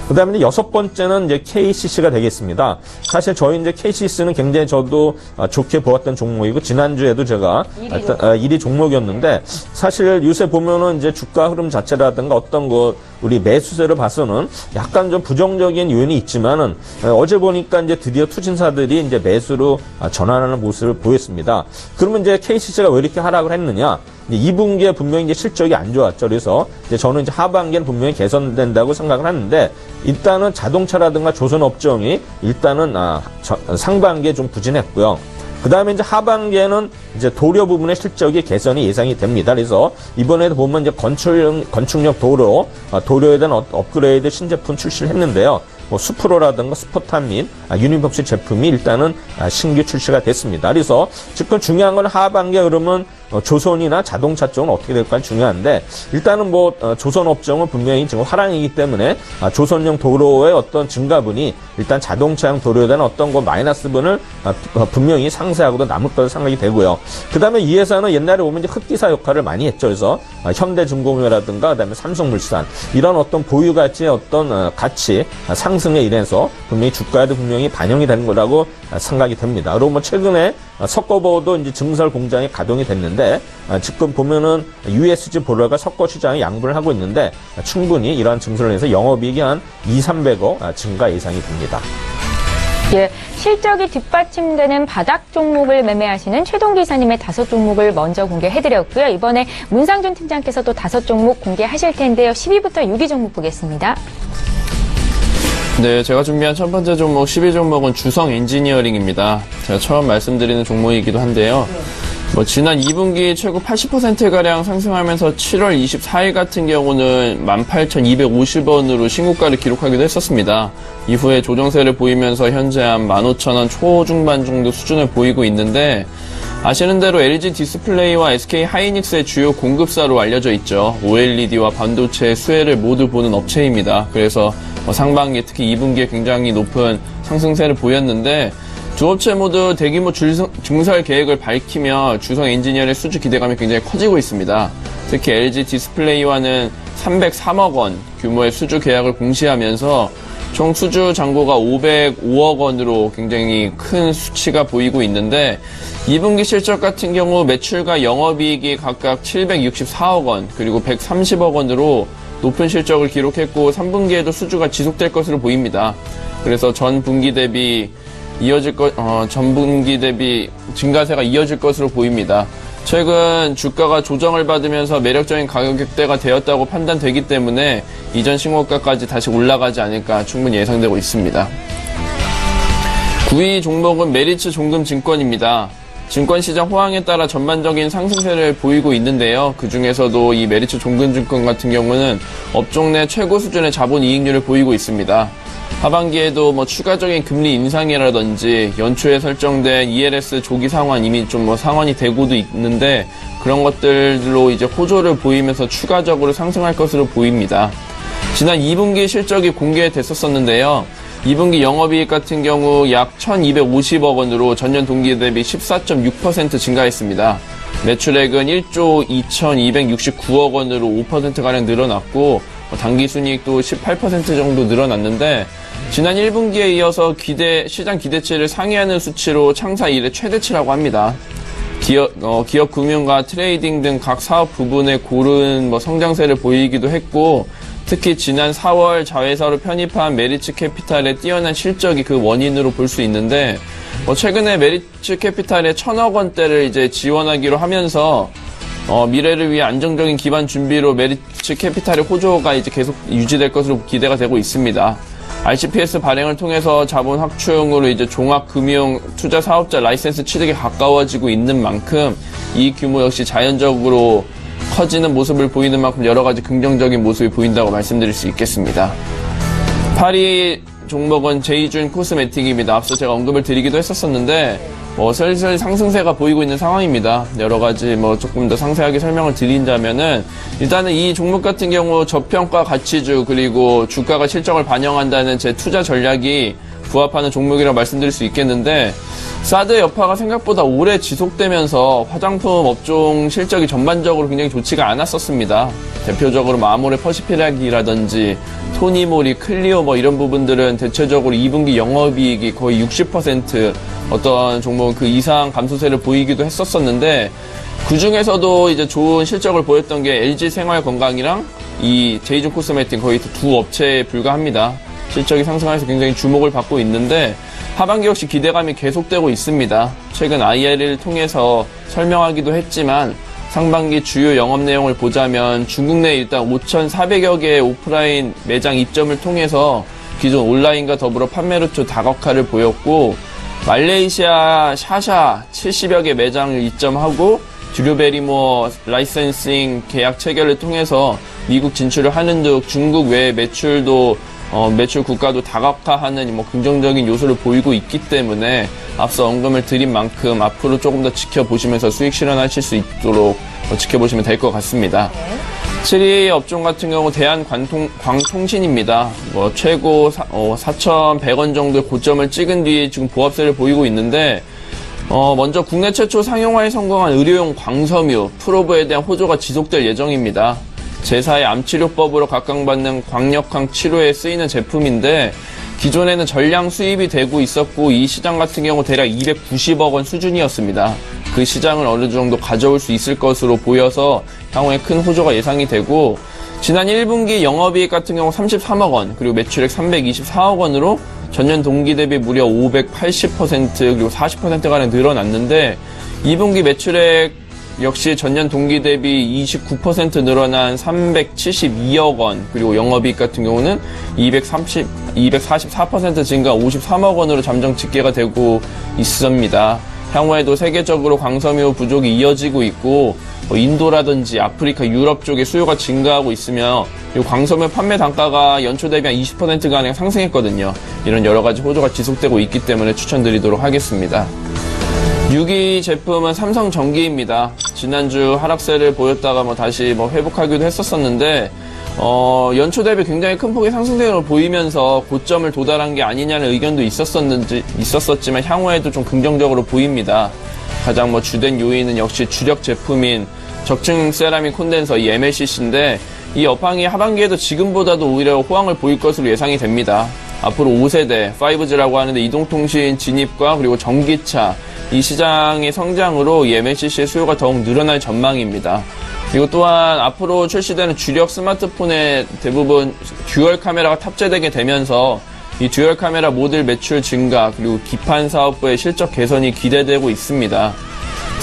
그 다음에 이제 6번째는 이제 KCC가 되겠습니다. 사실 저희 이제 KCC는 굉장히 저도 좋게 보았던 종목이고, 지난주에도 제가 1위 종목이었는데, 사실 요새 보면은 이제 주가 흐름 자체라든가 어떤 우리 매수세를 봐서는 약간 좀 부정적인 요인이 있지만은, 어제 보니까 이제 드디어 투신사들이 이제 매수로 전환하는 모습을 보였습니다. 그러면 이제 KCC가 왜 이렇게 하락을 했느냐? 2분기에 분명히 이제 실적이 안 좋았죠. 그래서 이제 저는 이제 하반기에는 분명히 개선된다고 생각을 하는데, 일단은 자동차라든가 조선업종이 일단은 상반기에 좀 부진했고요. 그 다음에 이제 하반기에는 이제 도료 부분의 실적이 개선이 예상이 됩니다. 그래서 이번에도 보면 이제 건축력 도료에 대한 업그레이드 신제품 출시를 했는데요. 뭐 수프로라든가 스포탄 및 유니복시 제품이 일단은 신규 출시가 됐습니다. 그래서 지금 중요한 건 하반기에 그러면 조선이나 자동차 쪽은 어떻게 될까 중요한데, 일단은 뭐 조선 업종은 분명히 지금 화랑이기 때문에 조선용 도로의 어떤 증가분이 일단 자동차용 도로에 대한 어떤 마이너스분을 분명히 상쇄하고도 남을 거라 생각이 되고요. 그 다음에 이 회사는 옛날에 보면 이제 흑기사 역할을 많이 했죠. 그래서 현대중공업이라든가 그다음에 삼성물산 이런 어떤 보유 가치의 어떤 가치 상승에 인해서 분명히 주가에도 분명히 반영이 되는 거라고 생각이 됩니다. 그리고 뭐 최근에 석고보도 이제 증설 공장이 가동이 됐는데, 지금 보면은 USG 보러가 석고 시장에 양분을 하고 있는데, 충분히 이러한 증설을 해서 영업이익이 한 200~300억 증가 예상이 됩니다. 예, 실적이 뒷받침되는 바닥 종목을 매매하시는 최동 기사님의 5종목을 먼저 공개해드렸고요. 이번에 문상준 팀장께서 또 5종목 공개하실 텐데요. 10위부터 6위 종목 보겠습니다. 네, 제가 준비한 첫 번째 종목 10위 종목은 주성 엔지니어링입니다. 제가 처음 말씀드리는 종목이기도 한데요. 지난 2분기 최고 80%가량 상승하면서 7월 24일 같은 경우는 18,250원으로 신고가를 기록하기도 했었습니다. 이후에 조정세를 보이면서 현재 한 15,000원 초중반 정도 수준을 보이고 있는데, 아시는 대로 LG 디스플레이와 SK 하이닉스의 주요 공급사로 알려져 있죠. OLED와 반도체의 수혜를 모두 보는 업체입니다. 그래서 상반기 특히 2분기에 굉장히 높은 상승세를 보였는데, 두 업체 모두 대규모 증설 계획을 밝히며 주성 엔지니어의 수주 기대감이 굉장히 커지고 있습니다. 특히 LG 디스플레이와는 303억 원 규모의 수주 계약을 공시하면서 총 수주 잔고가 505억 원으로 굉장히 큰 수치가 보이고 있는데, 2분기 실적 같은 경우 매출과 영업이익이 각각 764억 원 그리고 130억 원으로 높은 실적을 기록했고, 3분기에도 수주가 지속될 것으로 보입니다. 그래서 전분기 대비 증가세가 이어질 것으로 보입니다. 최근 주가가 조정을 받으면서 매력적인 가격대가 되었다고 판단되기 때문에 이전 신고가까지 다시 올라가지 않을까 충분히 예상되고 있습니다. 9위 종목은 메리츠 종금증권입니다. 증권시장 호황에 따라 전반적인 상승세를 보이고 있는데요. 그 중에서도 이 메리츠 종금증권 같은 경우는 업종 내 최고 수준의 자본 이익률을 보이고 있습니다. 하반기에도 추가적인 금리 인상이라든지 연초에 설정된 ELS 조기 상환 이미 좀 상환이 되고도 있는데 그런 것들로 이제 호조를 보이면서 추가적으로 상승할 것으로 보입니다. 지난 2분기 실적이 공개됐었는데요. 2분기 영업이익 같은 경우 약 1,250억 원으로 전년 동기 대비 14.6% 증가했습니다. 매출액은 1조 2,269억 원으로 5%가량 늘어났고 당기순이익도 18% 정도 늘어났는데 지난 1분기에 이어서 시장 기대치를 상회하는 수치로 창사 이래 최대치라고 합니다. 기업 금융과 트레이딩 등 각 사업 부분에 고른 성장세를 보이기도 했고 특히 지난 4월 자회사로 편입한 메리츠 캐피탈의 뛰어난 실적이 그 원인으로 볼 수 있는데 최근에 메리츠 캐피탈의 1,000억 원대를 이제 지원하기로 하면서 미래를 위해 안정적인 기반 준비로 메리츠 캐피탈의 호조가 이제 계속 유지될 것으로 기대가 되고 있습니다. RCPS 발행을 통해서 자본 확충으로 이제 종합금융 투자 사업자 라이센스 취득에 가까워지고 있는 만큼 이 규모 역시 자연적으로 커지는 모습을 보이는 만큼 여러 가지 긍정적인 모습이 보인다고 말씀드릴 수 있겠습니다. 8위 종목은 제이준 코스메틱입니다. 앞서 제가 언급을 드리기도 했었었는데 슬슬 상승세가 보이고 있는 상황입니다. 여러 가지 조금 더 상세하게 설명을 드린다면은 일단은 이 종목 같은 경우 저평가 가치주 그리고 주가가 실적을 반영한다는 제 투자 전략이 부합하는 종목이라고 말씀드릴 수 있겠는데 사드 여파가 생각보다 오래 지속되면서 화장품 업종 실적이 전반적으로 굉장히 좋지가 않았었습니다. 대표적으로 아모레 퍼시픽이라든지 토니모리, 클리오 이런 부분들은 대체적으로 2분기 영업이익이 거의 60% 어떤 종목은 그 이상 감소세를 보이기도 했었었는데 그 중에서도 이제 좋은 실적을 보였던 게 LG 생활건강이랑 이 제이준 코스메틱 거의 두 업체에 불과합니다. 실적이 상승하면서 굉장히 주목을 받고 있는데 하반기 역시 기대감이 계속되고 있습니다. 최근 IR을 통해서 설명하기도 했지만 상반기 주요 영업 내용을 보자면 중국 내 일단 5,400여 개의 오프라인 매장 입점을 통해서 기존 온라인과 더불어 판매루트 다각화를 보였고 말레이시아 샤샤 70여 개 매장을 입점하고 듀르베리모 라이센싱 계약 체결을 통해서 미국 진출을 하는 등 중국 외 매출도 매출 국가도 다각화하는 긍정적인 요소를 보이고 있기 때문에 앞서 언급을 드린 만큼 앞으로 조금 더 지켜보시면서 수익 실현하실 수 있도록 지켜보시면 될 것 같습니다. 7위 업종 같은 경우 대한광통신입니다. 최고 4,100원 정도의 고점을 찍은 뒤에 지금 보합세를 보이고 있는데 먼저 국내 최초 상용화에 성공한 의료용 광섬유 프로브에 대한 호조가 지속될 예정입니다. 제4의 암치료법으로 각광받는 광역항 치료에 쓰이는 제품인데 기존에는 전량 수입이 되고 있었고 이 시장 같은 경우 대략 290억 원 수준이었습니다. 그 시장을 어느 정도 가져올 수 있을 것으로 보여서 향후에 큰 호조가 예상이 되고 지난 1분기 영업이익 같은 경우 33억 원 그리고 매출액 324억 원으로 전년 동기 대비 무려 580% 그리고 40%가량 늘어났는데 2분기 매출액 역시 전년 동기 대비 29% 늘어난 372억 원 그리고 영업이익 같은 경우는 244% 증가 53억 원으로 잠정 집계가 되고 있습니다. 향후에도 세계적으로 광섬유 부족이 이어지고 있고 인도라든지 아프리카, 유럽 쪽에 수요가 증가하고 있으며 광섬유 판매 단가가 연초 대비 한 20%가량 상승했거든요. 이런 여러 가지 호조가 지속되고 있기 때문에 추천드리도록 하겠습니다. 6위 제품은 삼성전기입니다. 지난주 하락세를 보였다가 다시 회복하기도 했었었는데 연초 대비 굉장히 큰 폭의 상승세를 보이면서 고점을 도달한 게 아니냐는 의견도 있었었지만 향후에도 좀 긍정적으로 보입니다. 가장 주된 요인은 역시 주력 제품인 적층 세라믹 콘덴서 이 MLCC인데 이 업황이 하반기에도 지금보다도 오히려 호황을 보일 것으로 예상이 됩니다. 앞으로 5세대 5G라고 하는데 이동통신 진입과 그리고 전기차 이 시장의 성장으로 이 MLCC의 수요가 더욱 늘어날 전망입니다. 그리고 또한 앞으로 출시되는 주력 스마트폰에 대부분 듀얼 카메라가 탑재되게 되면서 이 듀얼 카메라 모듈 매출 증가 그리고 기판 사업부의 실적 개선이 기대되고 있습니다.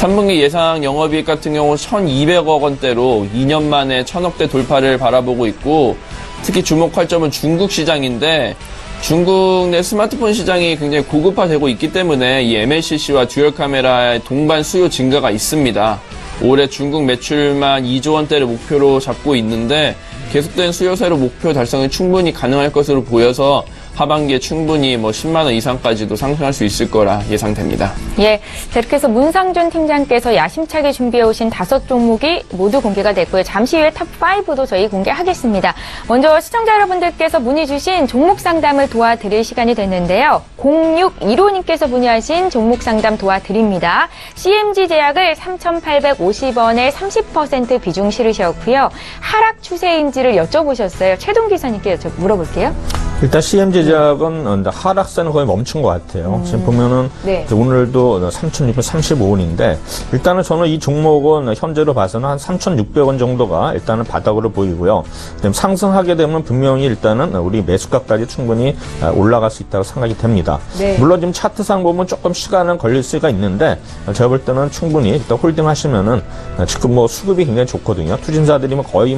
3분기 예상 영업이익 같은 경우 1,200억 원대로 2년 만에 1,000억대 돌파를 바라보고 있고, 특히 주목할 점은 중국 시장인데, 중국 내 스마트폰 시장이 굉장히 고급화되고 있기 때문에 이 MLCC와 듀얼 카메라의 동반 수요 증가가 있습니다. 올해 중국 매출만 2조 원대를 목표로 잡고 있는데 계속된 수요세로 목표 달성이 충분히 가능할 것으로 보여서 하반기에 충분히 10만 원 이상까지도 상승할 수 있을 거라 예상됩니다. 예, 자, 이렇게 해서 문상준 팀장께서 야심차게 준비해 오신 5종목이 모두 공개가 됐고요. 잠시 후에 탑5도 저희 공개하겠습니다. 먼저 시청자 여러분들께서 문의 주신 종목 상담을 도와드릴 시간이 됐는데요. 0615님께서 문의하신 종목 상담 도와드립니다. CMG 제약을 3,850원에 30% 비중 실으셨고요. 하락 추세인지를 여쭤보셨어요. 최동 기사님께 물어볼게요. 일단 CMG 제약은 하락세는 거의 멈춘 것 같아요. 지금 보면은 네. 오늘도 3,635원인데 일단은 저는 이 종목은 현재로 봐서는 한 3,600원 정도가 일단은 바닥으로 보이고요. 상승하게 되면 분명히 일단은 우리 매수가까지 충분히 올라갈 수 있다고 생각이 됩니다. 네. 물론 지금 차트상 보면 조금 시간은 걸릴 수가 있는데 제가 볼 때는 충분히 일단 홀딩 하시면은 지금 수급이 굉장히 좋거든요. 투자자들이 거의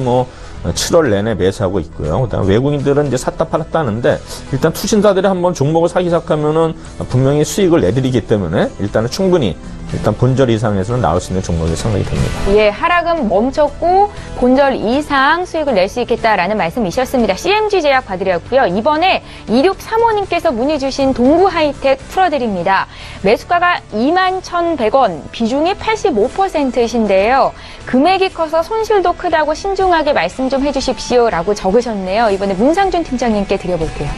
7월 내내 매수하고 있고요. 그다음에 외국인들은 이제 샀다 팔았다 하는데 일단 투신사들이 한번 종목을 사기 시작하면은 분명히 수익을 내드리기 때문에 일단은 충분히 본절 이상에서는 나올 수 있는 종목이 생각이 됩니다. 예, 하락은 멈췄고 본절 이상 수익을 낼 수 있겠다라는 말씀이셨습니다. CMG 제약 봐드렸고요. 이번에 2635님께서 문의 주신 동구 하이텍 풀어드립니다. 매수가가 21,100원, 비중이 85%이신데요. 금액이 커서 손실도 크다고 신중하게 말씀 좀 해주십시오라고 적으셨네요. 이번에 문상준 팀장님께 드려볼게요.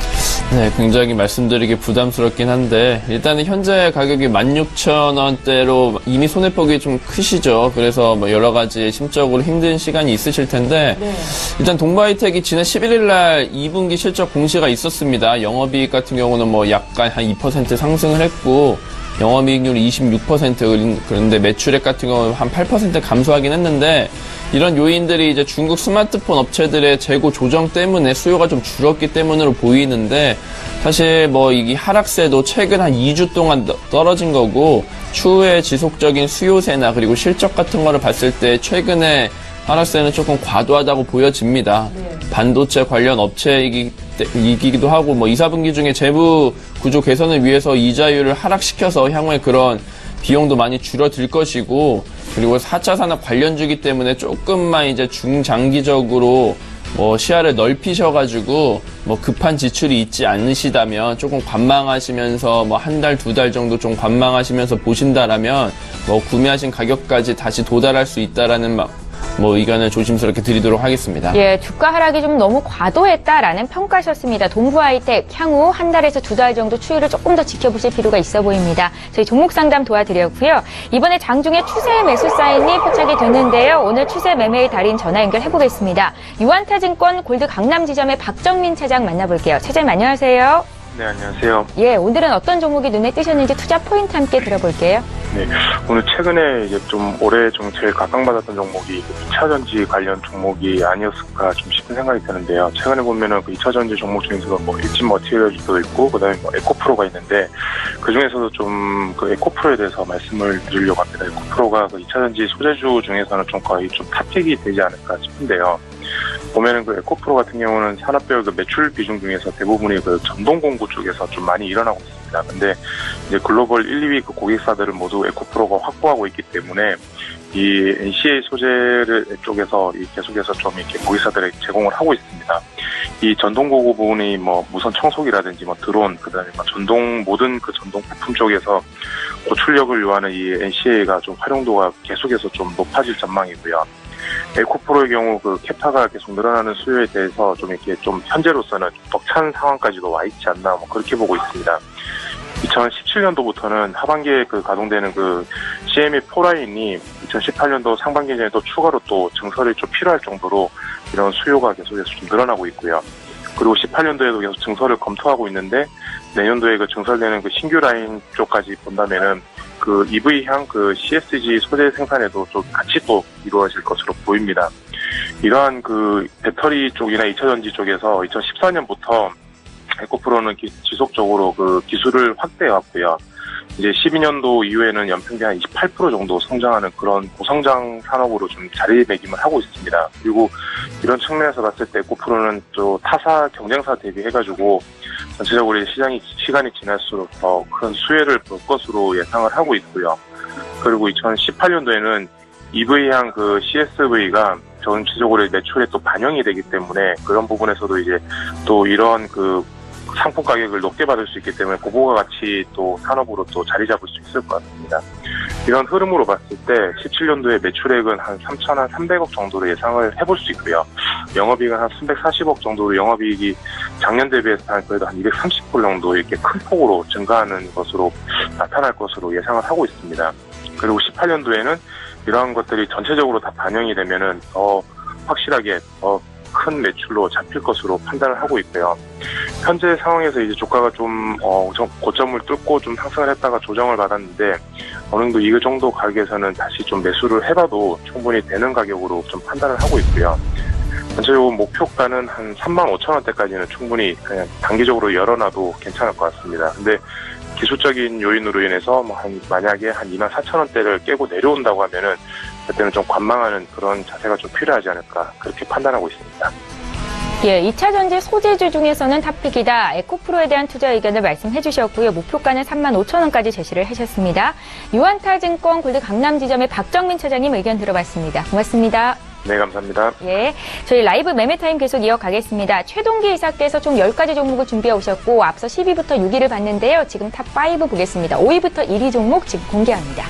네, 굉장히 말씀드리기 부담스럽긴 한데 일단은 현재 가격이 16,000원대로 이미 손해폭이 좀 크시죠. 그래서 여러 가지 심적으로 힘든 시간이 있으실 텐데 네. 일단 동바이텍이 지난 11일 날 2분기 실적 공시가 있었습니다. 영업이익 같은 경우는 약간 한 2% 상승을 했고 영업이익률이 26%, 그런데 매출액 같은 경우는 한 8% 감소하긴 했는데 이런 요인들이 이제 중국 스마트폰 업체들의 재고 조정 때문에 수요가 좀 줄었기 때문으로 보이는데 사실 이 하락세도 최근 한 2주 동안 떨어진 거고 추후에 지속적인 수요세나 그리고 실적 같은 거를 봤을 때 최근에 하락세는 조금 과도하다고 보여집니다. 네. 반도체 관련 업체이기도 하고 2, 4분기 중에 재무 구조 개선을 위해서 이자율을 하락시켜서 향후에 그런 비용도 많이 줄어들 것이고 그리고 4차 산업 관련주기 때문에 조금만 이제 중장기적으로 시야를 넓히셔가지고 급한 지출이 있지 않으시다면 조금 관망하시면서 한 달, 2달 정도 좀 관망하시면서 보신다라면 구매하신 가격까지 다시 도달할 수 있다라는 의견을 조심스럽게 드리도록 하겠습니다. 예, 주가 하락이 좀 너무 과도했다라는 평가셨습니다. 동부하이텍 향후 한 달에서 2달 정도 추이를 조금 더 지켜보실 필요가 있어 보입니다. 저희 종목 상담 도와드렸고요. 이번에 장중에 추세 매수 사인이 포착이 됐는데요. 오늘 추세 매매의 달인 전화 연결해보겠습니다. 유한타증권 골드 강남 지점의 박정민 차장 만나볼게요. 차장님 안녕하세요. 네, 안녕하세요. 예, 오늘은 어떤 종목이 눈에 띄셨는지 투자 포인트 함께 들어볼게요. 네, 오늘 최근에 이제 올해 제일 각광받았던 종목이 2차전지 관련 종목이 아니었을까 싶은 생각이 드는데요. 최근에 보면은 2차전지 종목 중에서도 일진 머티리얼도 있고, 그 다음에 에코프로가 있는데, 그 중에서도 에코프로에 대해서 말씀을 드리려고 합니다. 에코프로가 2차전지 소재주 중에서는 거의 탑픽이 되지 않을까 싶은데요. 보면은 에코프로 같은 경우는 산업별 매출 비중 중에서 대부분이 전동공구 쪽에서 좀 많이 일어나고 있습니다. 근데 이제 글로벌 1, 2위 고객사들은 모두 에코프로가 확보하고 있기 때문에 이 NCA 소재를 쪽에서 계속해서 이렇게 고객사들에 제공을 하고 있습니다. 이 전동공구 부분이 무선 청소기라든지 드론, 그다음에 모든 전동 부품 쪽에서 고출력을 요하는 이 NCA가 활용도가 계속해서 높아질 전망이고요. 에코프로의 경우 캐파가 계속 늘어나는 수요에 대해서 현재로서는 벅찬 상황까지도 와 있지 않나 그렇게 보고 있습니다. 2017년도부터는 하반기에 가동되는 CME4 라인이 2018년도 상반기에는 또 추가로 또 증설이 필요할 정도로 이런 수요가 계속해서 늘어나고 있고요. 그리고 18년도에도 계속 증설을 검토하고 있는데 내년도에 증설되는 신규 라인 쪽까지 본다면은 EV향 CSG 소재 생산에도 같이 또 이루어질 것으로 보입니다. 이러한 배터리 쪽이나 2차전지 쪽에서 2014년부터 에코프로는 지속적으로 기술을 확대해 왔고요. 이제 12년도 이후에는 연평균 한 28% 정도 성장하는 그런 고성장 산업으로 좀 자리매김을 하고 있습니다. 그리고 이런 측면에서 봤을 때 에코프로는 또 타사 경쟁사 대비해가지고 전체적으로 시간이 지날수록 더 큰 수혜를 볼 것으로 예상을 하고 있고요. 그리고 2018년도에는 EV향 그 CSV가 전체적으로 매출에 또 반영이 되기 때문에 그런 부분에서도 이제 또 이런 그 상품 가격을 높게 받을 수 있기 때문에 고부가 가치 또 산업으로 또 자리 잡을 수 있을 것 같습니다. 이런 흐름으로 봤을 때 17년도에 매출액은 한 3,300억 정도로 예상을 해볼 수 있고요. 영업이익은 한 340억 정도로 영업이익이 작년 대비해서 그래도 한 230% 정도 이렇게 큰 폭으로 증가하는 것으로 나타날 것으로 예상을 하고 있습니다. 그리고 18년도에는 이러한 것들이 전체적으로 다 반영이 되면은 더 확실하게 더 큰 매출로 잡힐 것으로 판단을 하고 있고요. 현재 상황에서 이제 주가가 좀 고점을 뚫고 좀 상승을 했다가 조정을 받았는데 어느 정도 이 정도 가격에서는 다시 좀 매수를 해봐도 충분히 되는 가격으로 좀 판단을 하고 있고요. 전체적으로 목표가는 한 35,000원대까지는 충분히 그냥 단기적으로 열어놔도 괜찮을 것 같습니다. 근데 기술적인 요인으로 인해서 만약에 한 24,000원대를 깨고 내려온다고 하면은 그때는 좀 관망하는 그런 자세가 좀 필요하지 않을까 그렇게 판단하고 있습니다. 예, 2차 전지 소재주 중에서는 탑픽이다. 에코프로에 대한 투자 의견을 말씀해 주셨고요. 목표가는 35,000원까지 제시를 하셨습니다. 유한타증권 골드 강남 지점의 박정민 차장님 의견 들어봤습니다. 고맙습니다. 네, 감사합니다. 예, 저희 라이브 매매타임 계속 이어가겠습니다. 최동기 이사께서 총 10가지 종목을 준비해 오셨고 앞서 10위부터 6위를 봤는데요. 지금 탑5 보겠습니다. 5위부터 1위 종목 지금 공개합니다.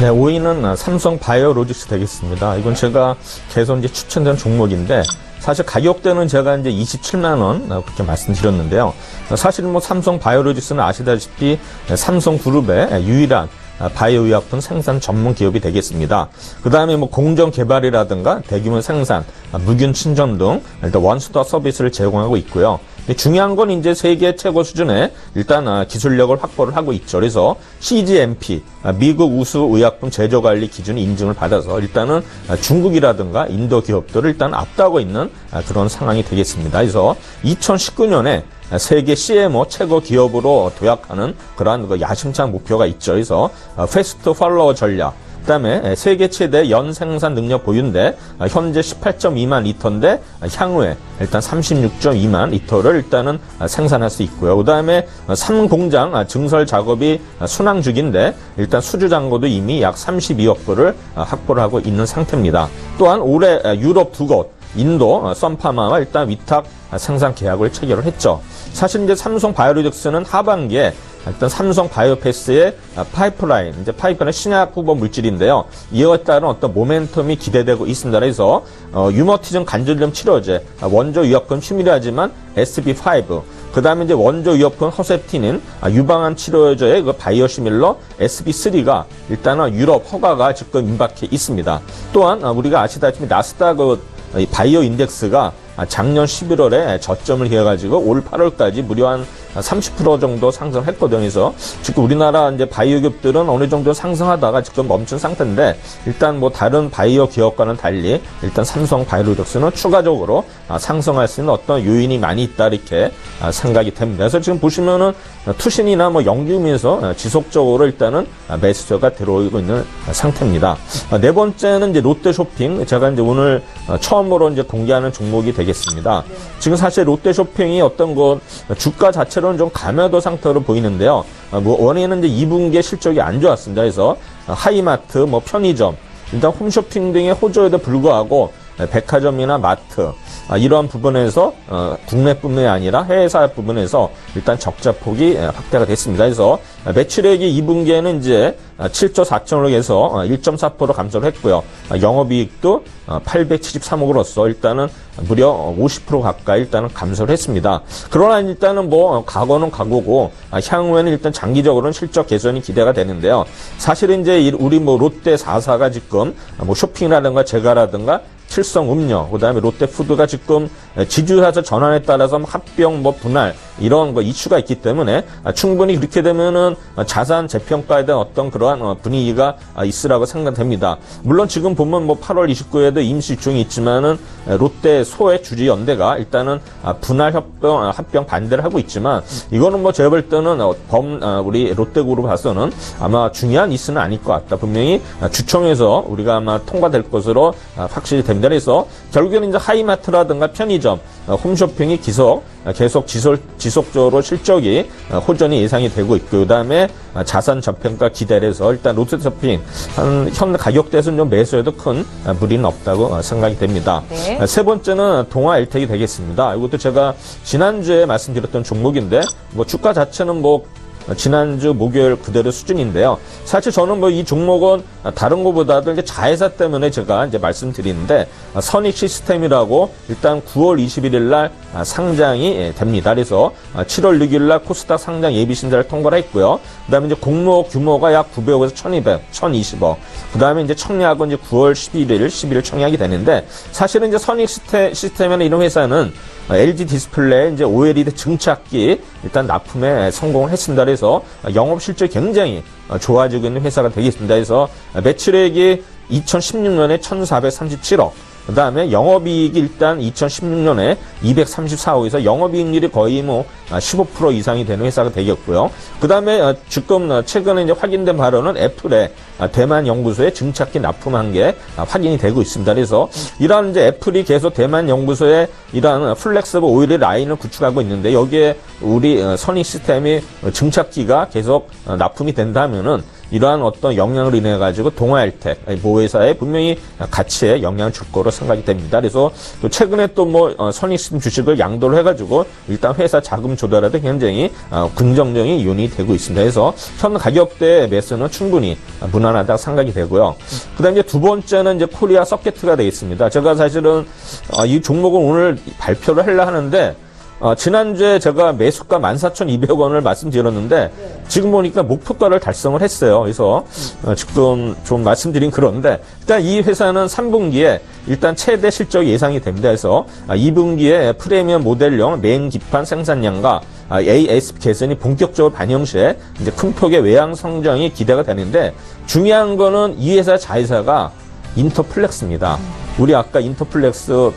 네, 5위는 삼성 바이오로직스 되겠습니다. 이건 제가 계속 이제 추천된 종목인데 사실 가격대는 제가 이제 27만 원 그렇게 말씀드렸는데요. 사실 뭐 삼성 바이오로직스는 아시다시피 삼성그룹의 유일한 바이오 의약품 생산 전문 기업이 되겠습니다. 그 다음에 뭐 공정 개발이라든가 대규모 생산, 무균 친전 등 일단 원스톱 서비스를 제공하고 있고요. 중요한 건 이제 세계 최고 수준의 일단 기술력을 확보를 하고 있죠. 그래서 CGMP, 미국 우수 의약품 제조 관리 기준 인증을 받아서 일단은 중국이라든가 인도 기업들을 일단 앞다고 있는 그런 상황이 되겠습니다. 그래서 2019년에 세계 CMO 최고 기업으로 도약하는 그러한 야심찬 목표가 있죠. 그래서 패스트 팔로워 전략, 그다음에 세계 최대 연생산 능력 보유인데 현재 18.2만 리터인데 향후에 일단 36.2만 리터를 일단은 생산할 수 있고요. 그다음에 3공장 증설 작업이 순항 중인데 일단 수주 잔고도 이미 약 32억 불을 확보를 하고 있는 상태입니다. 또한 올해 유럽 2곳 인도 썬파마와 일단 위탁 생산 계약을 체결을 했죠. 사실 이제 삼성 바이오로직스는 하반기에 일단 삼성 바이오패스의 파이프라인, 이제 파이프라인 신약 후보 물질인데요. 이에 따른 어떤 모멘텀이 기대되고 있습니다. 그래서 유머티즘 관절염 치료제, 원조 의약품 휴밀하지만 SB5, 그 다음에 이제 원조 의약품 허셉틴인 유방암 치료제의 그 바이오시밀러 SB3가 일단은 유럽 허가가 지금 임박해 있습니다. 또한 우리가 아시다시피 나스닥 바이오 인덱스가 작년 11월에 저점을 기해가지고 올 8월까지 무려 한 30% 정도 상승했거든요. 그래서 지금 우리나라 이제 바이오 기업들은 어느 정도 상승하다가 지금 멈춘 상태인데 일단 뭐 다른 바이오 기업과는 달리 일단 삼성 바이오로직스는 추가적으로 상승할 수 있는 어떤 요인이 많이 있다 이렇게 생각이 됩니다. 그래서 지금 보시면은 투신이나 뭐 연기금에서 지속적으로 일단은 매수세가 들어오고 있는 상태입니다. 네 번째는 이제 롯데쇼핑, 제가 이제 오늘 처음으로 이제 공개하는 종목이 되겠습니다. 지금 사실 롯데쇼핑이 어떤 것 주가 자체로는 좀 감염도 상태로 보이는데요. 뭐 원인은 이제 2분기에 실적이 안 좋았습니다. 그래서 하이마트, 뭐 편의점, 일단 홈쇼핑 등의 호조에도 불구하고 백화점이나 마트 이러한 부분에서 국내뿐만이 아니라 해외사 부분에서 일단 적자폭이 확대가 됐습니다. 그래서 매출액이 2분기에는 이제 7조 4천억에서 해서 1.4% 감소를 했고요. 영업이익도 873억으로서 일단은 무려 50% 가까이 일단은 감소를 했습니다. 그러나 일단은 뭐 과거는 과거고 향후에는 일단 장기적으로는 실적 개선이 기대가 되는데요. 사실은 이제 우리 뭐 롯데 4사가 지금 뭐 쇼핑이라든가 제과라든가 칠성음료, 그다음에 롯데푸드가 지금 지주사서 전환에 따라서 합병 분할 이런 이슈가 있기 때문에 충분히 그렇게 되면은 자산 재평가에 대한 어떤 그러한 분위기가 있으라고 생각됩니다. 물론 지금 보면 8월 29일에도 임시 일정이 있지만은 롯데 소의 주주 연대가 일단은 분할 합병 반대를 하고 있지만 이거는 제가 볼 때는 우리 롯데그룹 봐서는 아마 중요한 이슈는 아닐 것 같다. 분명히 주총에서 우리가 아마 통과될 것으로 확실히 됩니다. 그래서 결국에는 이제 하이마트라든가 편의점, 홈쇼핑이 계속 지속적으로 실적이 호전이 예상이 되고 있고, 그 다음에 자산 저평가 기대를 해서 일단 롯데쇼핑 현 가격대에서는 좀 매수에도 큰 무리는 없다고 생각이 됩니다. 네. 세 번째는 동아 엘텍이 되겠습니다. 이것도 제가 지난주에 말씀드렸던 종목인데 주가 자체는 지난주 목요일 그대로 수준인데요. 사실 저는 이 종목은 다른 것보다도 이제 자회사 때문에 제가 이제 말씀드리는데 선익 시스템이라고 일단 9월 21일 날 상장이 됩니다. 그래서 7월 6일 날 코스닥 상장 예비 신자를 통과를 했고요. 그다음에 이제 공모 규모가 약 900억에서 1200, 1020억. 그다음에 이제 청약은 이제 9월 11일 청약이 되는데 사실은 이제 선익 시스템이나 이런 회사는 LG 디스플레이 이제 OLED 증착기 일단 납품에 성공을 했습니다. 그래서 영업 실적이 굉장히 좋아지고 있는 회사가 되겠습니다. 그래서 매출액이 2016년에 1,437억. 그 다음에 영업이익이 일단 2016년에 234억에서 영업이익률이 거의 15% 이상이 되는 회사가 되겠고요. 그 다음에 지금 최근에 이제 확인된 바로는 애플의 대만 연구소에 증착기 납품한 게 확인이 되고 있습니다. 그래서 이러한 이제 애플이 계속 대만 연구소에 이러한 플렉서블 오일 라인을 구축하고 있는데 여기에 우리 선익 시스템이 증착기가 계속 납품이 된다면은 이러한 어떤 영향을 인해 가지고 동아엘텍 모회사에 분명히 가치에 영향을 줄 거로 생각이 됩니다. 그래서 또 최근에 또 선익시스템 주식을 양도를 해가지고 일단 회사 자금 조달에도 굉장히 긍정적인 요인이 되고 있습니다. 그래서 현 가격대 매수는 충분히 무난하다고 생각이 되고요. 그다음에 이제 두 번째는 이제 코리아 서킷가 되겠습니다. 제가 사실은 이 종목은 오늘 발표를 하려 하는데. 지난주에 제가 매수가 14,200원을 말씀드렸는데 지금 보니까 목표가를 달성을 했어요. 그래서 지금 좀 말씀드린 그런데 일단 이 회사는 3분기에 일단 최대 실적이 예상이 됩니다. 그래서 2분기에 프리미엄 모델용 메인 기판 생산량과 ASP 개선이 본격적으로 반영 시에 이제 큰 폭의 외양 성장이 기대가 되는데 중요한 거는 이 회사 자회사가 인터플렉스입니다. 우리 아까 인터플렉스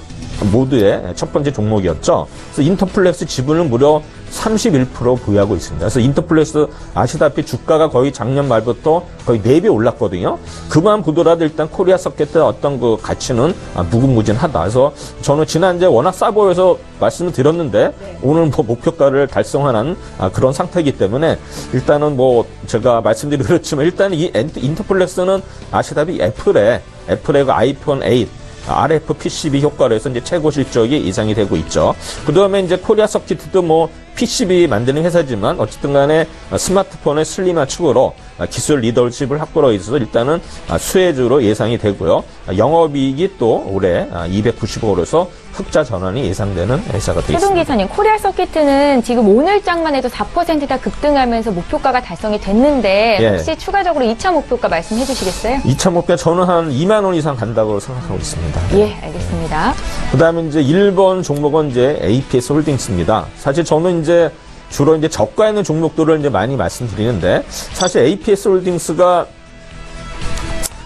모두의 첫 번째 종목이었죠. 그래서 인터플렉스 지분을 무려 31% 보유하고 있습니다. 그래서 인터플렉스 아시다시피 주가가 거의 작년 말부터 거의 4배 올랐거든요. 그만 보더라도 일단 코리아 서킷의 어떤 그 가치는 무궁무진하다. 그래서 저는 지난주에 워낙 싸 보여서 말씀을 드렸는데 오늘 목표가를 달성하는 그런 상태이기 때문에 일단은 제가 말씀드리기 그렇지만 일단 이 인터플렉스는 아시다시피 애플의 그 아이폰 8 RF PCB 효과로 해서 이제 최고 실적이 예상이 되고 있죠. 그 다음에 이제 코리아 서킷도 PCB 만드는 회사지만 어쨌든 간에 스마트폰의 슬림화 축으로 기술 리더십을 확보하고 있어서 일단은 수혜주로 예상이 되고요. 영업이익이 또 올해 290억으로서 흑자 전환이 예상되는 회사가 되겠습니다. 최동 기사님, 코리아 서킷은 지금 오늘장만 해도 4% 급등하면서 목표가가 달성이 됐는데 예. 혹시 추가적으로 2차 목표가 말씀해 주시겠어요? 2차 목표 저는 한 2만 원 이상 간다고 생각하고 있습니다. 예, 알겠습니다. 그다음에 이제 1번 종목은 이제 APS 홀딩스입니다. 사실 저는 이제 주로 이제 저가 있는 종목들을 이제 많이 말씀드리는데 사실 APS 홀딩스가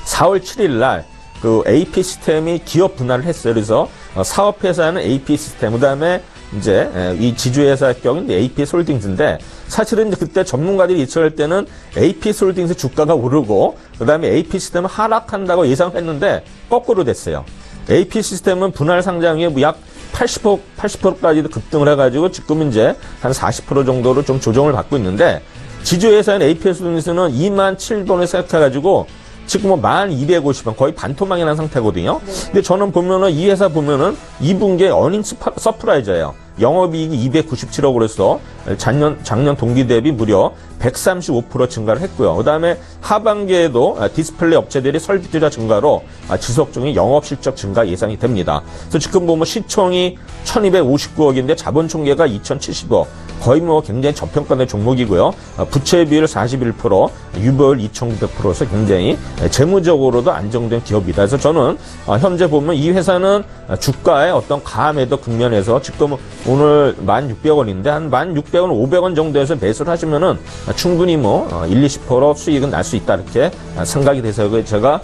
4월 7일 날 그 AP 시스템이 기업 분할을 했어요. 그래서 사업회사는 AP 시스템, 그다음에 이제 이 지주회사의 경우는 APS 홀딩스인데 사실은 이제 그때 전문가들이 예측할 때는 APS 홀딩스 주가가 오르고 그다음에 AP 시스템은 하락한다고 예상했는데 거꾸로 됐어요. AP 시스템은 분할 상장 후에 약 80%까지도 급등을 해가지고 지금 이제 한 40% 정도로 좀 조정을 받고 있는데 지주회사인 APS 홀딩스는 27,000원을 생각해가지고 지금 1250원 거의 반토막이 난 상태거든요. 근데 저는 보면은 이 회사 보면은 2분기에 어닝 서프라이즈예요. 영업이익이 297억으로 해서 작년 동기 대비 무려 135% 증가를 했고요. 그다음에 하반기에도 디스플레이 업체들이 설비 투자 증가로 지속적인 영업 실적 증가 예상이 됩니다. 그래서 지금 보면 시총이 1259억인데 자본 총계가 2070억, 거의 뭐 굉장히 저평가된 종목이고요. 부채 비율 41%, 유보율 2,900%서 굉장히 재무적으로도 안정된 기업이다. 그래서 저는 현재 보면 이 회사는 주가의 어떤 가매도 국면에서 지금 오늘 1,600원인데 한 1,600원, 500원 정도에서 매수를 하시면은 충분히 뭐 1-20% 수익은 날 수 있다 이렇게 생각이 돼서 제가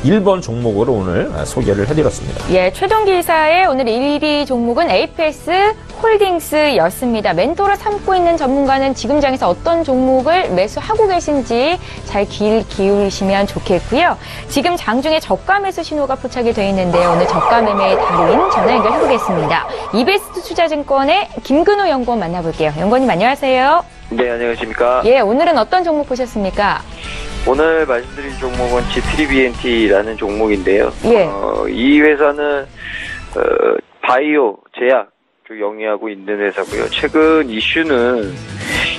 1번 종목으로 오늘 소개를 해드렸습니다. 예, 최동기사의 오늘 1위 종목은 APS 홀딩스였습니다. 멘토로 삼고 있는 전문가는 지금 장에서 어떤 종목을 매수하고 계신지 잘 귀 기울이시면 좋겠고요. 지금 장중에 저가 매수 신호가 포착이 되어 있는데요. 오늘 저가 매매의 달인 전화 연결해보겠습니다. 이베스트 투자증권의 김근호 연구원 만나볼게요. 연구원님 안녕하세요. 네, 안녕하십니까. 예, 오늘은 어떤 종목 보셨습니까? 오늘 말씀드린 종목은 G3BNT라는 종목인데요. 예. 이 회사는 바이오, 제약 쪽 영위하고 있는 회사고요. 최근 이슈는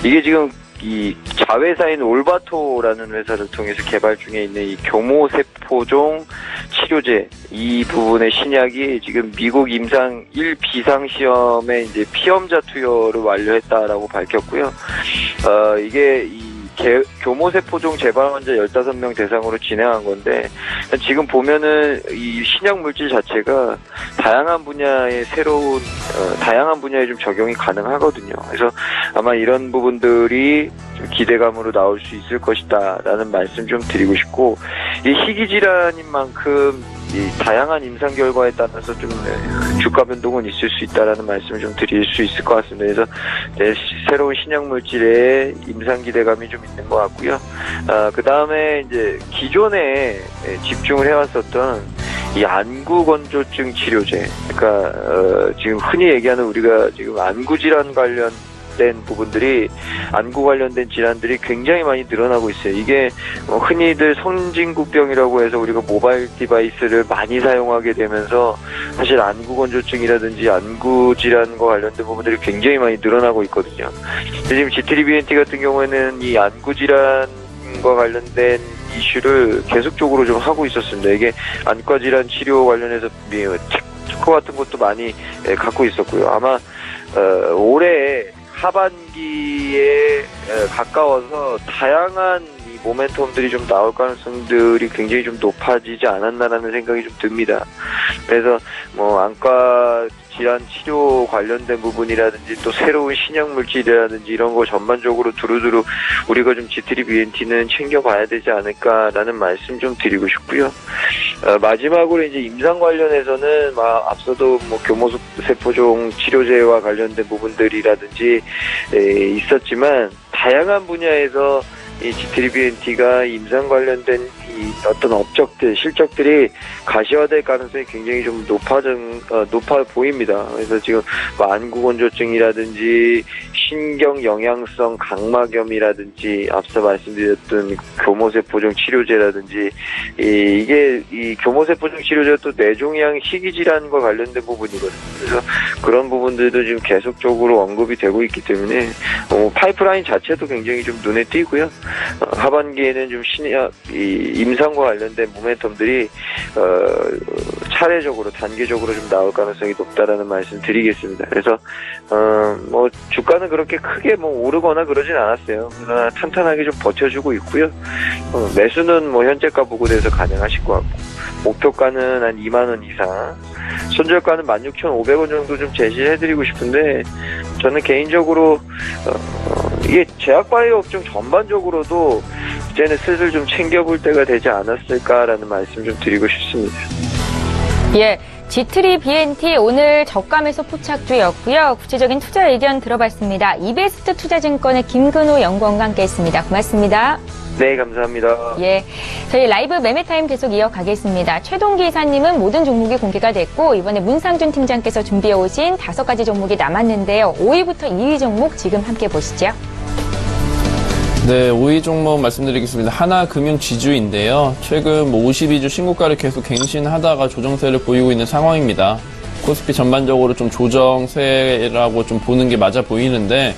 이게 지금 이 자회사인 올바토라는 회사를 통해서 개발 중에 있는 이 교모세포종 치료제 이 부분의 신약이 지금 미국 임상 1 비상시험에 이제 피험자 투여를 완료했다라고 밝혔고요. 이게 이 교모세포종 재발 환자 15명 대상으로 진행한 건데, 지금 보면은 이 신약 물질 자체가 다양한 분야의 다양한 분야에 좀 적용이 가능하거든요. 그래서 아마 이런 부분들이 좀 기대감으로 나올 수 있을 것이다라는 말씀 좀 드리고 싶고, 이 희귀질환인 만큼 이 다양한 임상 결과에 따라서 좀 주가 변동은 있을 수 있다라는 말씀을 좀 드릴 수 있을 것 같습니다. 그래서 새로운 신약 물질에 임상 기대감이 좀 있는 것 같고요. 그 다음에 이제 기존에 집중을 해왔었던 이 안구 건조증 치료제, 그러니까 지금 흔히 얘기하는 우리가 지금 안구 질환 관련된 부분들이, 안구 관련된 질환들이 굉장히 많이 늘어나고 있어요. 이게 흔히들 선진국병이라고 해서 우리가 모바일 디바이스를 많이 사용하게 되면서 사실 안구 건조증이라든지 안구 질환과 관련된 부분들이 굉장히 많이 늘어나고 있거든요. 지금 G3BNT 같은 경우에는 이 안구 질환과 관련된 이슈를 계속적으로 좀 하고 있었습니다. 이게 안과 질환 치료 관련해서 특허 같은 것도 많이 갖고 있었고요. 아마 올해 하반기에 가까워서 다양한 이 모멘텀들이 좀 나올 가능성들이 굉장히 좀 높아지지 않았나라는 생각이 좀 듭니다. 그래서 뭐 안과 질환 치료 관련된 부분이라든지 또 새로운 신약 물질이라든지 이런 거 전반적으로 두루두루 우리가 좀 G3BNT는 챙겨봐야 되지 않을까라는 말씀 좀 드리고 싶고요. 마지막으로 이제 임상 관련해서는 앞서도 뭐 교모세포종 치료제와 관련된 부분들이라든지 있었지만, 다양한 분야에서 이 G3BNT가 임상 관련된 이 어떤 업적들, 실적들이 가시화될 가능성이 굉장히 좀 높아 보입니다. 그래서 지금 안구 건조증이라든지 신경 영양성 각막염이라든지 앞서 말씀드렸던 교모세포종 치료제라든지 이게 이 교모세포종 치료제가 또 뇌종양 희귀질환과 관련된 부분이거든요. 그래서 그런 부분들도 지금 계속적으로 언급이 되고 있기 때문에 파이프라인 자체도 굉장히 좀 눈에 띄고요. 하반기에는 좀 신약 임상과 관련된 모멘텀들이 차례적으로 단계적으로 좀 나올 가능성이 높다라는 말씀 드리겠습니다. 그래서 뭐 주가는 그렇게 크게 뭐 오르거나 그러진 않았어요. 그러나 탄탄하게 좀 버텨주고 있고요. 매수는 뭐 현재가 보고돼서 가능하실 것 같고, 목표가는 한 2만 원 이상, 손절가는 16,500원 정도 좀 제시해드리고 싶은데, 저는 개인적으로 이게 제약바이오 업종 전반적으로도 이제는 슬슬 좀 챙겨볼 때가 되지 않았을까라는 말씀 좀 드리고 싶습니다. 예, G3BNT 오늘 저가 매수 포착주였고요. 구체적인 투자 의견 들어봤습니다. 이베스트 투자증권의 김근호 연구원과 함께했습니다. 고맙습니다. 네, 감사합니다. 예, 저희 라이브 매매타임 계속 이어가겠습니다. 최동기 이사님은 모든 종목이 공개가 됐고, 이번에 문상준 팀장께서 준비해 오신 5가지 종목이 남았는데요. 5위부터 2위 종목 지금 함께 보시죠. 네, 5위 종목 말씀드리겠습니다. 하나금융지주인데요. 최근 52주 신고가를 계속 갱신하다가 조정세를 보이고 있는 상황입니다. 코스피 전반적으로 좀 조정세라고 좀 보는 게 맞아 보이는데,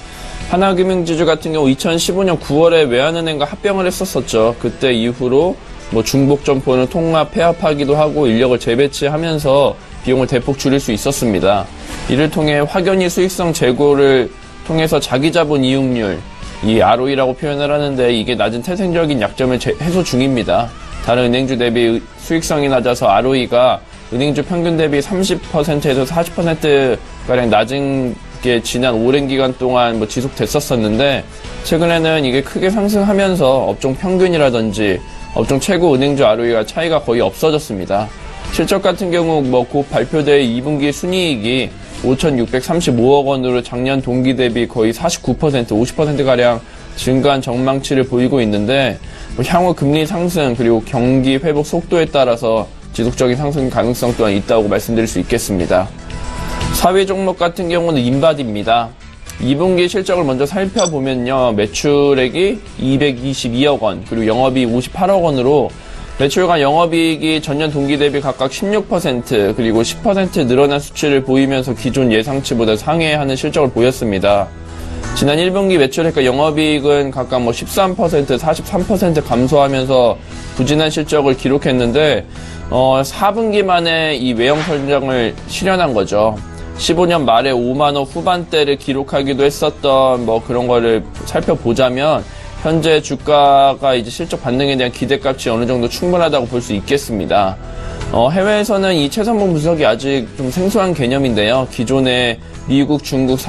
하나금융지주 같은 경우 2015년 9월에 외환은행과 합병을 했었었죠. 그때 이후로 뭐 중복 점포는 통합, 폐합하기도 하고 인력을 재배치하면서 비용을 대폭 줄일 수 있었습니다. 이를 통해 확연히 수익성 제고를 통해서 자기자본 이익률, 이 ROE라고 표현을 하는데 이게 낮은 태생적인 약점을 해소 중입니다. 다른 은행주 대비 수익성이 낮아서 ROE가 은행주 평균 대비 30%에서 40%가량 낮은 게 지난 오랜 기간 동안 지속됐었었는데 최근에는 이게 크게 상승하면서 업종 평균이라든지 업종 최고 은행주 ROE가 차이가 거의 없어졌습니다. 실적 같은 경우 곧 발표될 2분기 순이익이 5,635억 원으로 작년 동기 대비 거의 49%, 50%가량 증가한 전망치를 보이고 있는데 향후 금리 상승 그리고 경기 회복 속도에 따라서 지속적인 상승 가능성 또한 있다고 말씀드릴 수 있겠습니다. 4위 종목 같은 경우는 인바디입니다. 2분기 실적을 먼저 살펴보면요. 매출액이 222억 원, 그리고 영업이익 58억 원으로 매출과 영업이익이 전년 동기 대비 각각 16% 그리고 10% 늘어난 수치를 보이면서 기존 예상치보다 상회하는 실적을 보였습니다. 지난 1분기 매출액과 영업이익은 각각 13%, 43% 감소하면서 부진한 실적을 기록했는데 4분기 만에 이 외형 설정을 실현한 거죠. 15년 말에 5만 원 후반대를 기록하기도 했었던 그런 거를 살펴보자면 현재 주가가 이제 실적 반등에 대한 기대값이 어느 정도 충분하다고 볼 수 있겠습니다. 해외에서는 이 채선봉 분석이 아직 좀 생소한 개념인데요. 기존에 미국, 중국,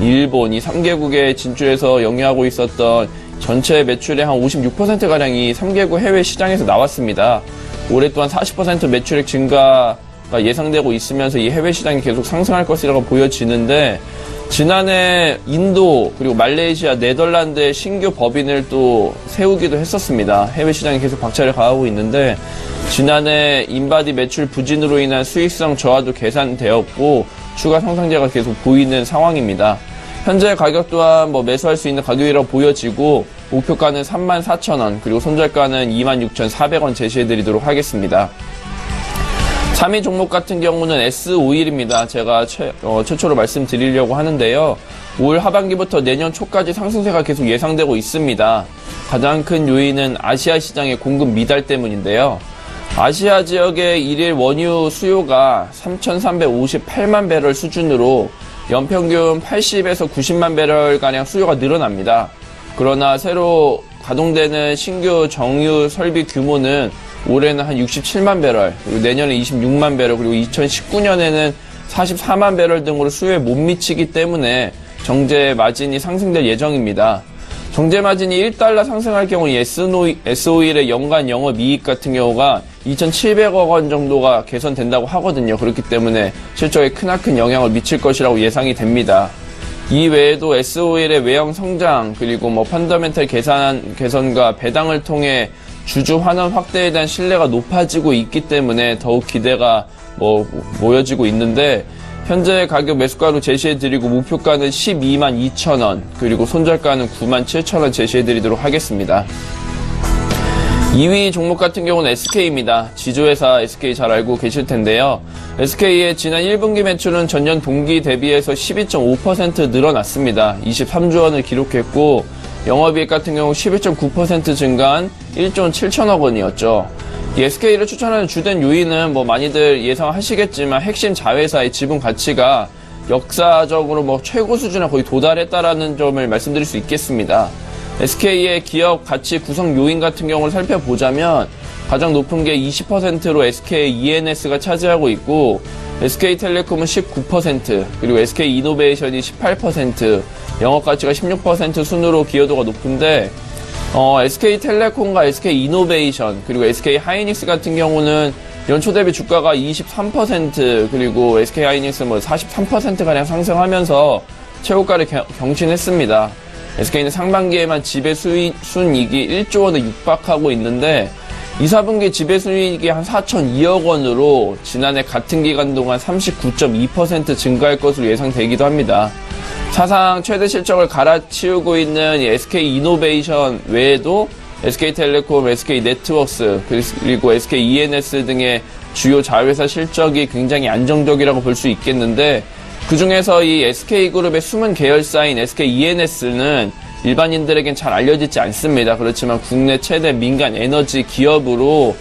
일본 이 3개국에 진출해서 영위하고 있었던 전체 매출의 한 56%가량이 3개국 해외 시장에서 나왔습니다. 올해 또한 40% 매출액 증가가 예상되고 있으면서 이 해외 시장이 계속 상승할 것이라고 보여지는데 지난해 인도 그리고 말레이시아, 네덜란드의 신규 법인을 또 세우기도 했었습니다. 해외 시장이 계속 박차를 가하고 있는데 지난해 인바디 매출 부진으로 인한 수익성 저하도 계산되었고 추가 상승세가 계속 보이는 상황입니다. 현재 가격 또한 매수할 수 있는 가격이라고 보여지고 목표가는 34,000원 그리고 손절가는 26,400원 제시해드리도록 하겠습니다. 3위 종목 같은 경우는 S-오일입니다. 제가 최초로 말씀드리려고 하는데요. 올 하반기부터 내년 초까지 상승세가 계속 예상되고 있습니다. 가장 큰 요인은 아시아 시장의 공급 미달 때문인데요. 아시아 지역의 일일 원유 수요가 3,358만 배럴 수준으로 연평균 80에서 90만 배럴가량 수요가 늘어납니다. 그러나 새로 가동되는 신규 정유 설비 규모는 올해는 한 67만 배럴, 그리고 내년에 26만 배럴, 그리고 2019년에는 44만 배럴 등으로 수요에 못 미치기 때문에 정제 마진이 상승될 예정입니다. 정제 마진이 1달러 상승할 경우 S-오일의 연간 영업이익 같은 경우가 2,700억 원 정도가 개선된다고 하거든요. 그렇기 때문에 실적에 크나큰 영향을 미칠 것이라고 예상이 됩니다. 이 외에도 S-오일의 외형 성장, 그리고 펀더멘탈 개선과 배당을 통해 주주 환원 확대에 대한 신뢰가 높아지고 있기 때문에 더욱 기대가 모여지고 있는데 현재 가격 매수가로 제시해드리고 목표가는 12만 2천원 그리고 손절가는 9만 7천원 제시해드리도록 하겠습니다. 2위 종목 같은 경우는 SK입니다. 지주회사 SK 잘 알고 계실 텐데요. SK의 지난 1분기 매출은 전년 동기 대비해서 12.5% 늘어났습니다. 23조 원을 기록했고 영업이익 같은 경우 11.9% 증가한 1조 7천억 원이었죠. 이 SK를 추천하는 주된 요인은 많이들 예상하시겠지만 핵심 자회사의 지분 가치가 역사적으로 최고 수준에 거의 도달했다라는 점을 말씀드릴 수 있겠습니다. SK의 기업 가치 구성 요인 같은 경우를 살펴보자면 가장 높은 게 20%로 SK ENS가 차지하고 있고 SK텔레콤은 19% 그리고 SK이노베이션이 18% 영업가치가 16% 순으로 기여도가 높은데 SK텔레콤과 SK이노베이션 그리고 SK하이닉스 같은 경우는 연초 대비 주가가 23% 그리고 SK하이닉스는 43%가량 상승하면서 최고가를 경신했습니다. SK는 상반기에만 지배순이익이 1조 원에 육박하고 있는데 2, 4분기 지배순이익이 한 4,002억 원으로 지난해 같은 기간 동안 39.2% 증가할 것으로 예상되기도 합니다. 사상 최대 실적을 갈아치우고 있는 SK이노베이션 외에도 SK텔레콤, SK네트워크스 그리고 SKENS 등의 주요 자회사 실적이 굉장히 안정적이라고 볼 수 있겠는데 그 중에서 이 SK그룹의 숨은 계열사인 SKENS는 일반인들에겐 잘 알려지지 않습니다. 그렇지만 국내 최대 민간 에너지 기업으로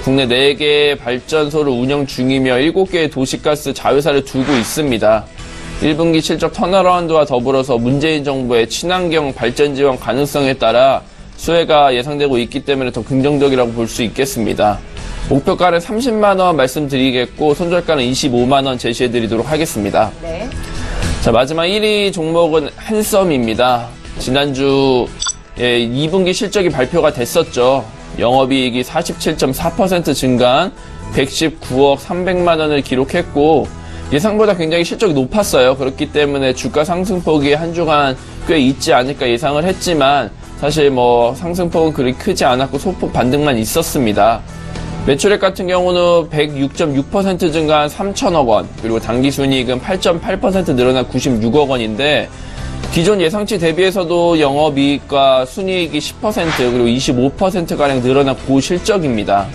국내 4개의 발전소를 운영 중이며 7개의 도시가스 자회사를 두고 있습니다. 1분기 실적 턴어라운드와 더불어서 문재인 정부의 친환경 발전 지원 가능성에 따라 수혜가 예상되고 있기 때문에 더 긍정적이라고 볼 수 있겠습니다. 목표가는 30만 원 말씀드리겠고 손절가는 25만 원 제시해드리도록 하겠습니다. 네. 자, 마지막 1위 종목은 한섬입니다. 지난주 2분기 실적이 발표가 됐었죠. 영업이익이 47.4% 증가한 119억 300만 원을 기록했고 예상보다 굉장히 실적이 높았어요. 그렇기 때문에 주가 상승폭이 한 주간 꽤 있지 않을까 예상을 했지만 사실 상승폭은 그리 크지 않았고 소폭 반등만 있었습니다. 매출액 같은 경우는 106.6% 증가한 3천억 원, 그리고 당기순이익은 8.8% 늘어난 96억 원인데 기존 예상치 대비해서도 영업이익과 순이익이 10% 그리고 25%가량 늘어난 고실적입니다.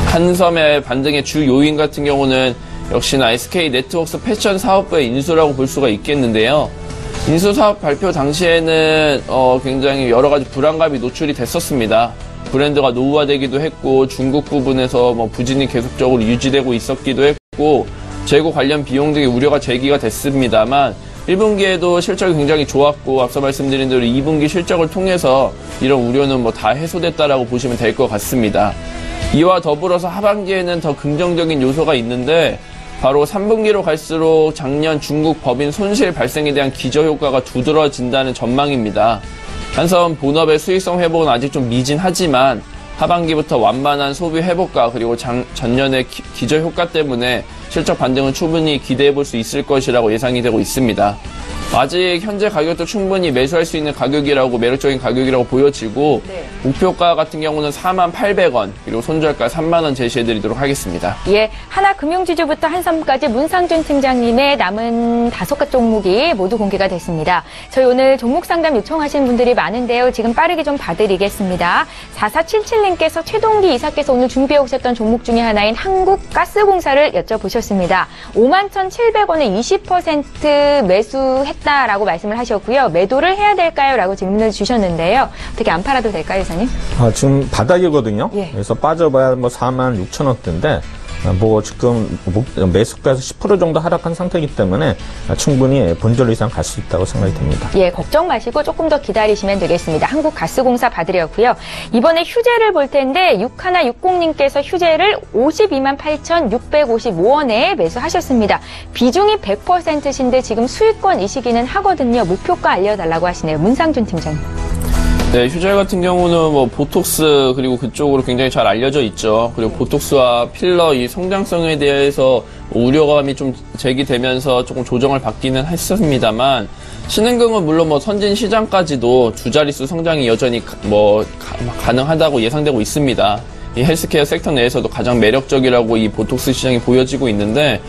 한섬의 반등의 주 요인 같은 경우는 역시나 SK 네트워크스 패션 사업부의 인수라고 볼 수가 있겠는데요. 인수 사업 발표 당시에는 굉장히 여러 가지 불안감이 노출이 됐었습니다. 브랜드가 노후화되기도 했고 중국 부분에서 부진이 계속적으로 유지되고 있었기도 했고 재고 관련 비용 등의 우려가 제기가 됐습니다만 1분기에도 실적이 굉장히 좋았고 앞서 말씀드린 대로 2분기 실적을 통해서 이런 우려는 다 해소됐다라고 보시면 될 것 같습니다. 이와 더불어서 하반기에는 더 긍정적인 요소가 있는데 바로 3분기로 갈수록 작년 중국 법인 손실 발생에 대한 기저효과가 두드러진다는 전망입니다. 한섬 본업의 수익성 회복은 아직 좀 미진하지만 하반기부터 완만한 소비 회복과 그리고 전년의 기저효과 때문에 실적 반등은 충분히 기대해 볼 수 있을 것이라고 예상이 되고 있습니다. 아직 현재 가격도 충분히 매수할 수 있는 가격이라고 매력적인 가격이라고 보여지고 네. 목표가 같은 경우는 48,800원 그리고 손절가 3만 원 제시해드리도록 하겠습니다. 예, 하나금융지주부터 한섬까지 문상준 팀장님의 남은 5가 종목이 모두 공개가 됐습니다. 저희 오늘 종목 상담 요청하신 분들이 많은데요. 지금 빠르게 좀 봐드리겠습니다. 4477님께서 최동기 이사께서 오늘 준비해 오셨던 종목 중에 하나인 한국가스공사를 여쭤보셨습니다. 51,700원에 20% 매수했다라고 말씀을 하셨고요. 매도를 해야 될까요? 라고 질문을 주셨는데요. 어떻게 안 팔아도 될까요, 이사님? 지금 바닥이거든요. 예. 그래서 빠져봐야 46,000원대인데 지금 매수가에서 10% 정도 하락한 상태이기 때문에 충분히 본절 이상 갈 수 있다고 생각이 됩니다. 예, 걱정 마시고 조금 더 기다리시면 되겠습니다. 한국가스공사 봐드렸고요. 이번에 휴재를 볼 텐데 6160님께서 휴재를 528,655원에 매수하셨습니다. 비중이 100%신데 지금 수익권이시기는 하거든요. 목표가 알려달라고 하시네요. 문상준 팀장님. 네, 휴재 같은 경우는 보톡스 그리고 그쪽으로 굉장히 잘 알려져 있죠. 그리고 보톡스와 필러 이 성장성에 대해서 우려감이 좀 제기되면서 조금 조정을 받기는 했습니다만 신흥금은 물론 선진 시장까지도 두 자릿수 성장이 여전히 가능하다고 예상되고 있습니다. 이 헬스케어 섹터 내에서도 가장 매력적이라고 이 보톡스 시장이 보여지고 있는데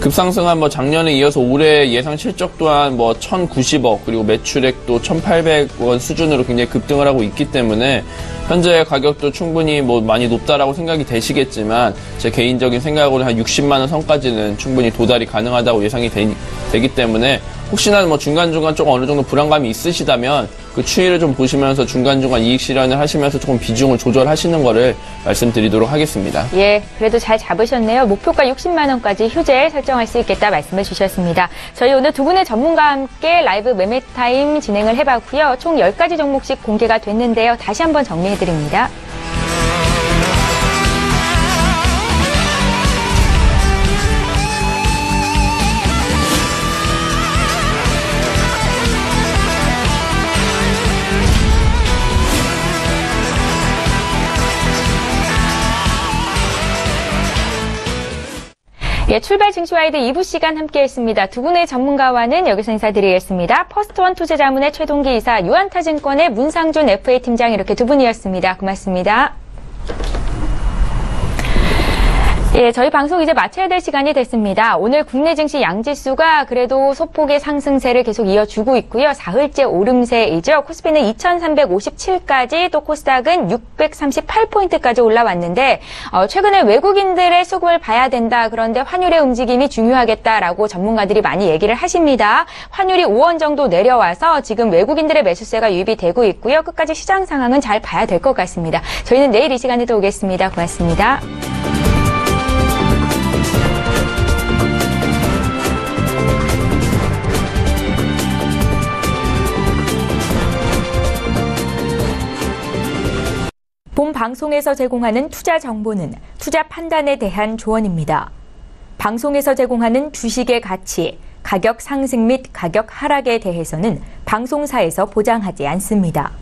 급상승한 작년에 이어서 올해 예상 실적 또한 1,090억 그리고 매출액도 1,800원 수준으로 굉장히 급등을 하고 있기 때문에 현재 가격도 충분히 많이 높다라고 생각이 되시겠지만 제 개인적인 생각으로 한 60만 원 선까지는 충분히 도달이 가능하다고 예상이 되기 때문에 혹시나 중간중간 조금 어느 정도 불안감이 있으시다면 그 추이를 좀 보시면서 중간중간 이익 실현을 하시면서 조금 비중을 조절하시는 거를 말씀드리도록 하겠습니다. 예, 그래도 잘 잡으셨네요. 목표가 60만 원까지 휴재 설정할 수 있겠다 말씀을 주셨습니다. 저희 오늘 두 분의 전문가와 함께 라이브 매매 타임 진행을 해봤고요. 총 10가지 종목씩 공개가 됐는데요. 다시 한번 정리해드립니다. 예, 출발 증시와이드 2부 시간 함께했습니다. 두 분의 전문가와는 여기서 인사드리겠습니다. 퍼스트원 투자자문의 최동기 이사, 유한타증권의 문상준 FA 팀장 이렇게 두 분이었습니다. 고맙습니다. 예, 저희 방송 이제 마쳐야 될 시간이 됐습니다. 오늘 국내 증시 양지수가 그래도 소폭의 상승세를 계속 이어주고 있고요. 사흘째 오름세이죠. 코스피는 2,357까지 또 코스닥은 638포인트까지 올라왔는데 최근에 외국인들의 수급을 봐야 된다. 그런데 환율의 움직임이 중요하겠다라고 전문가들이 많이 얘기를 하십니다. 환율이 5원 정도 내려와서 지금 외국인들의 매수세가 유입이 되고 있고요. 끝까지 시장 상황은 잘 봐야 될 것 같습니다. 저희는 내일 이 시간에 또 오겠습니다. 고맙습니다. 본 방송에서 제공하는 투자 정보는 투자 판단에 대한 조언입니다. 방송에서 제공하는 주식의 가치, 가격 상승 및 가격 하락에 대해서는 방송사에서 보장하지 않습니다.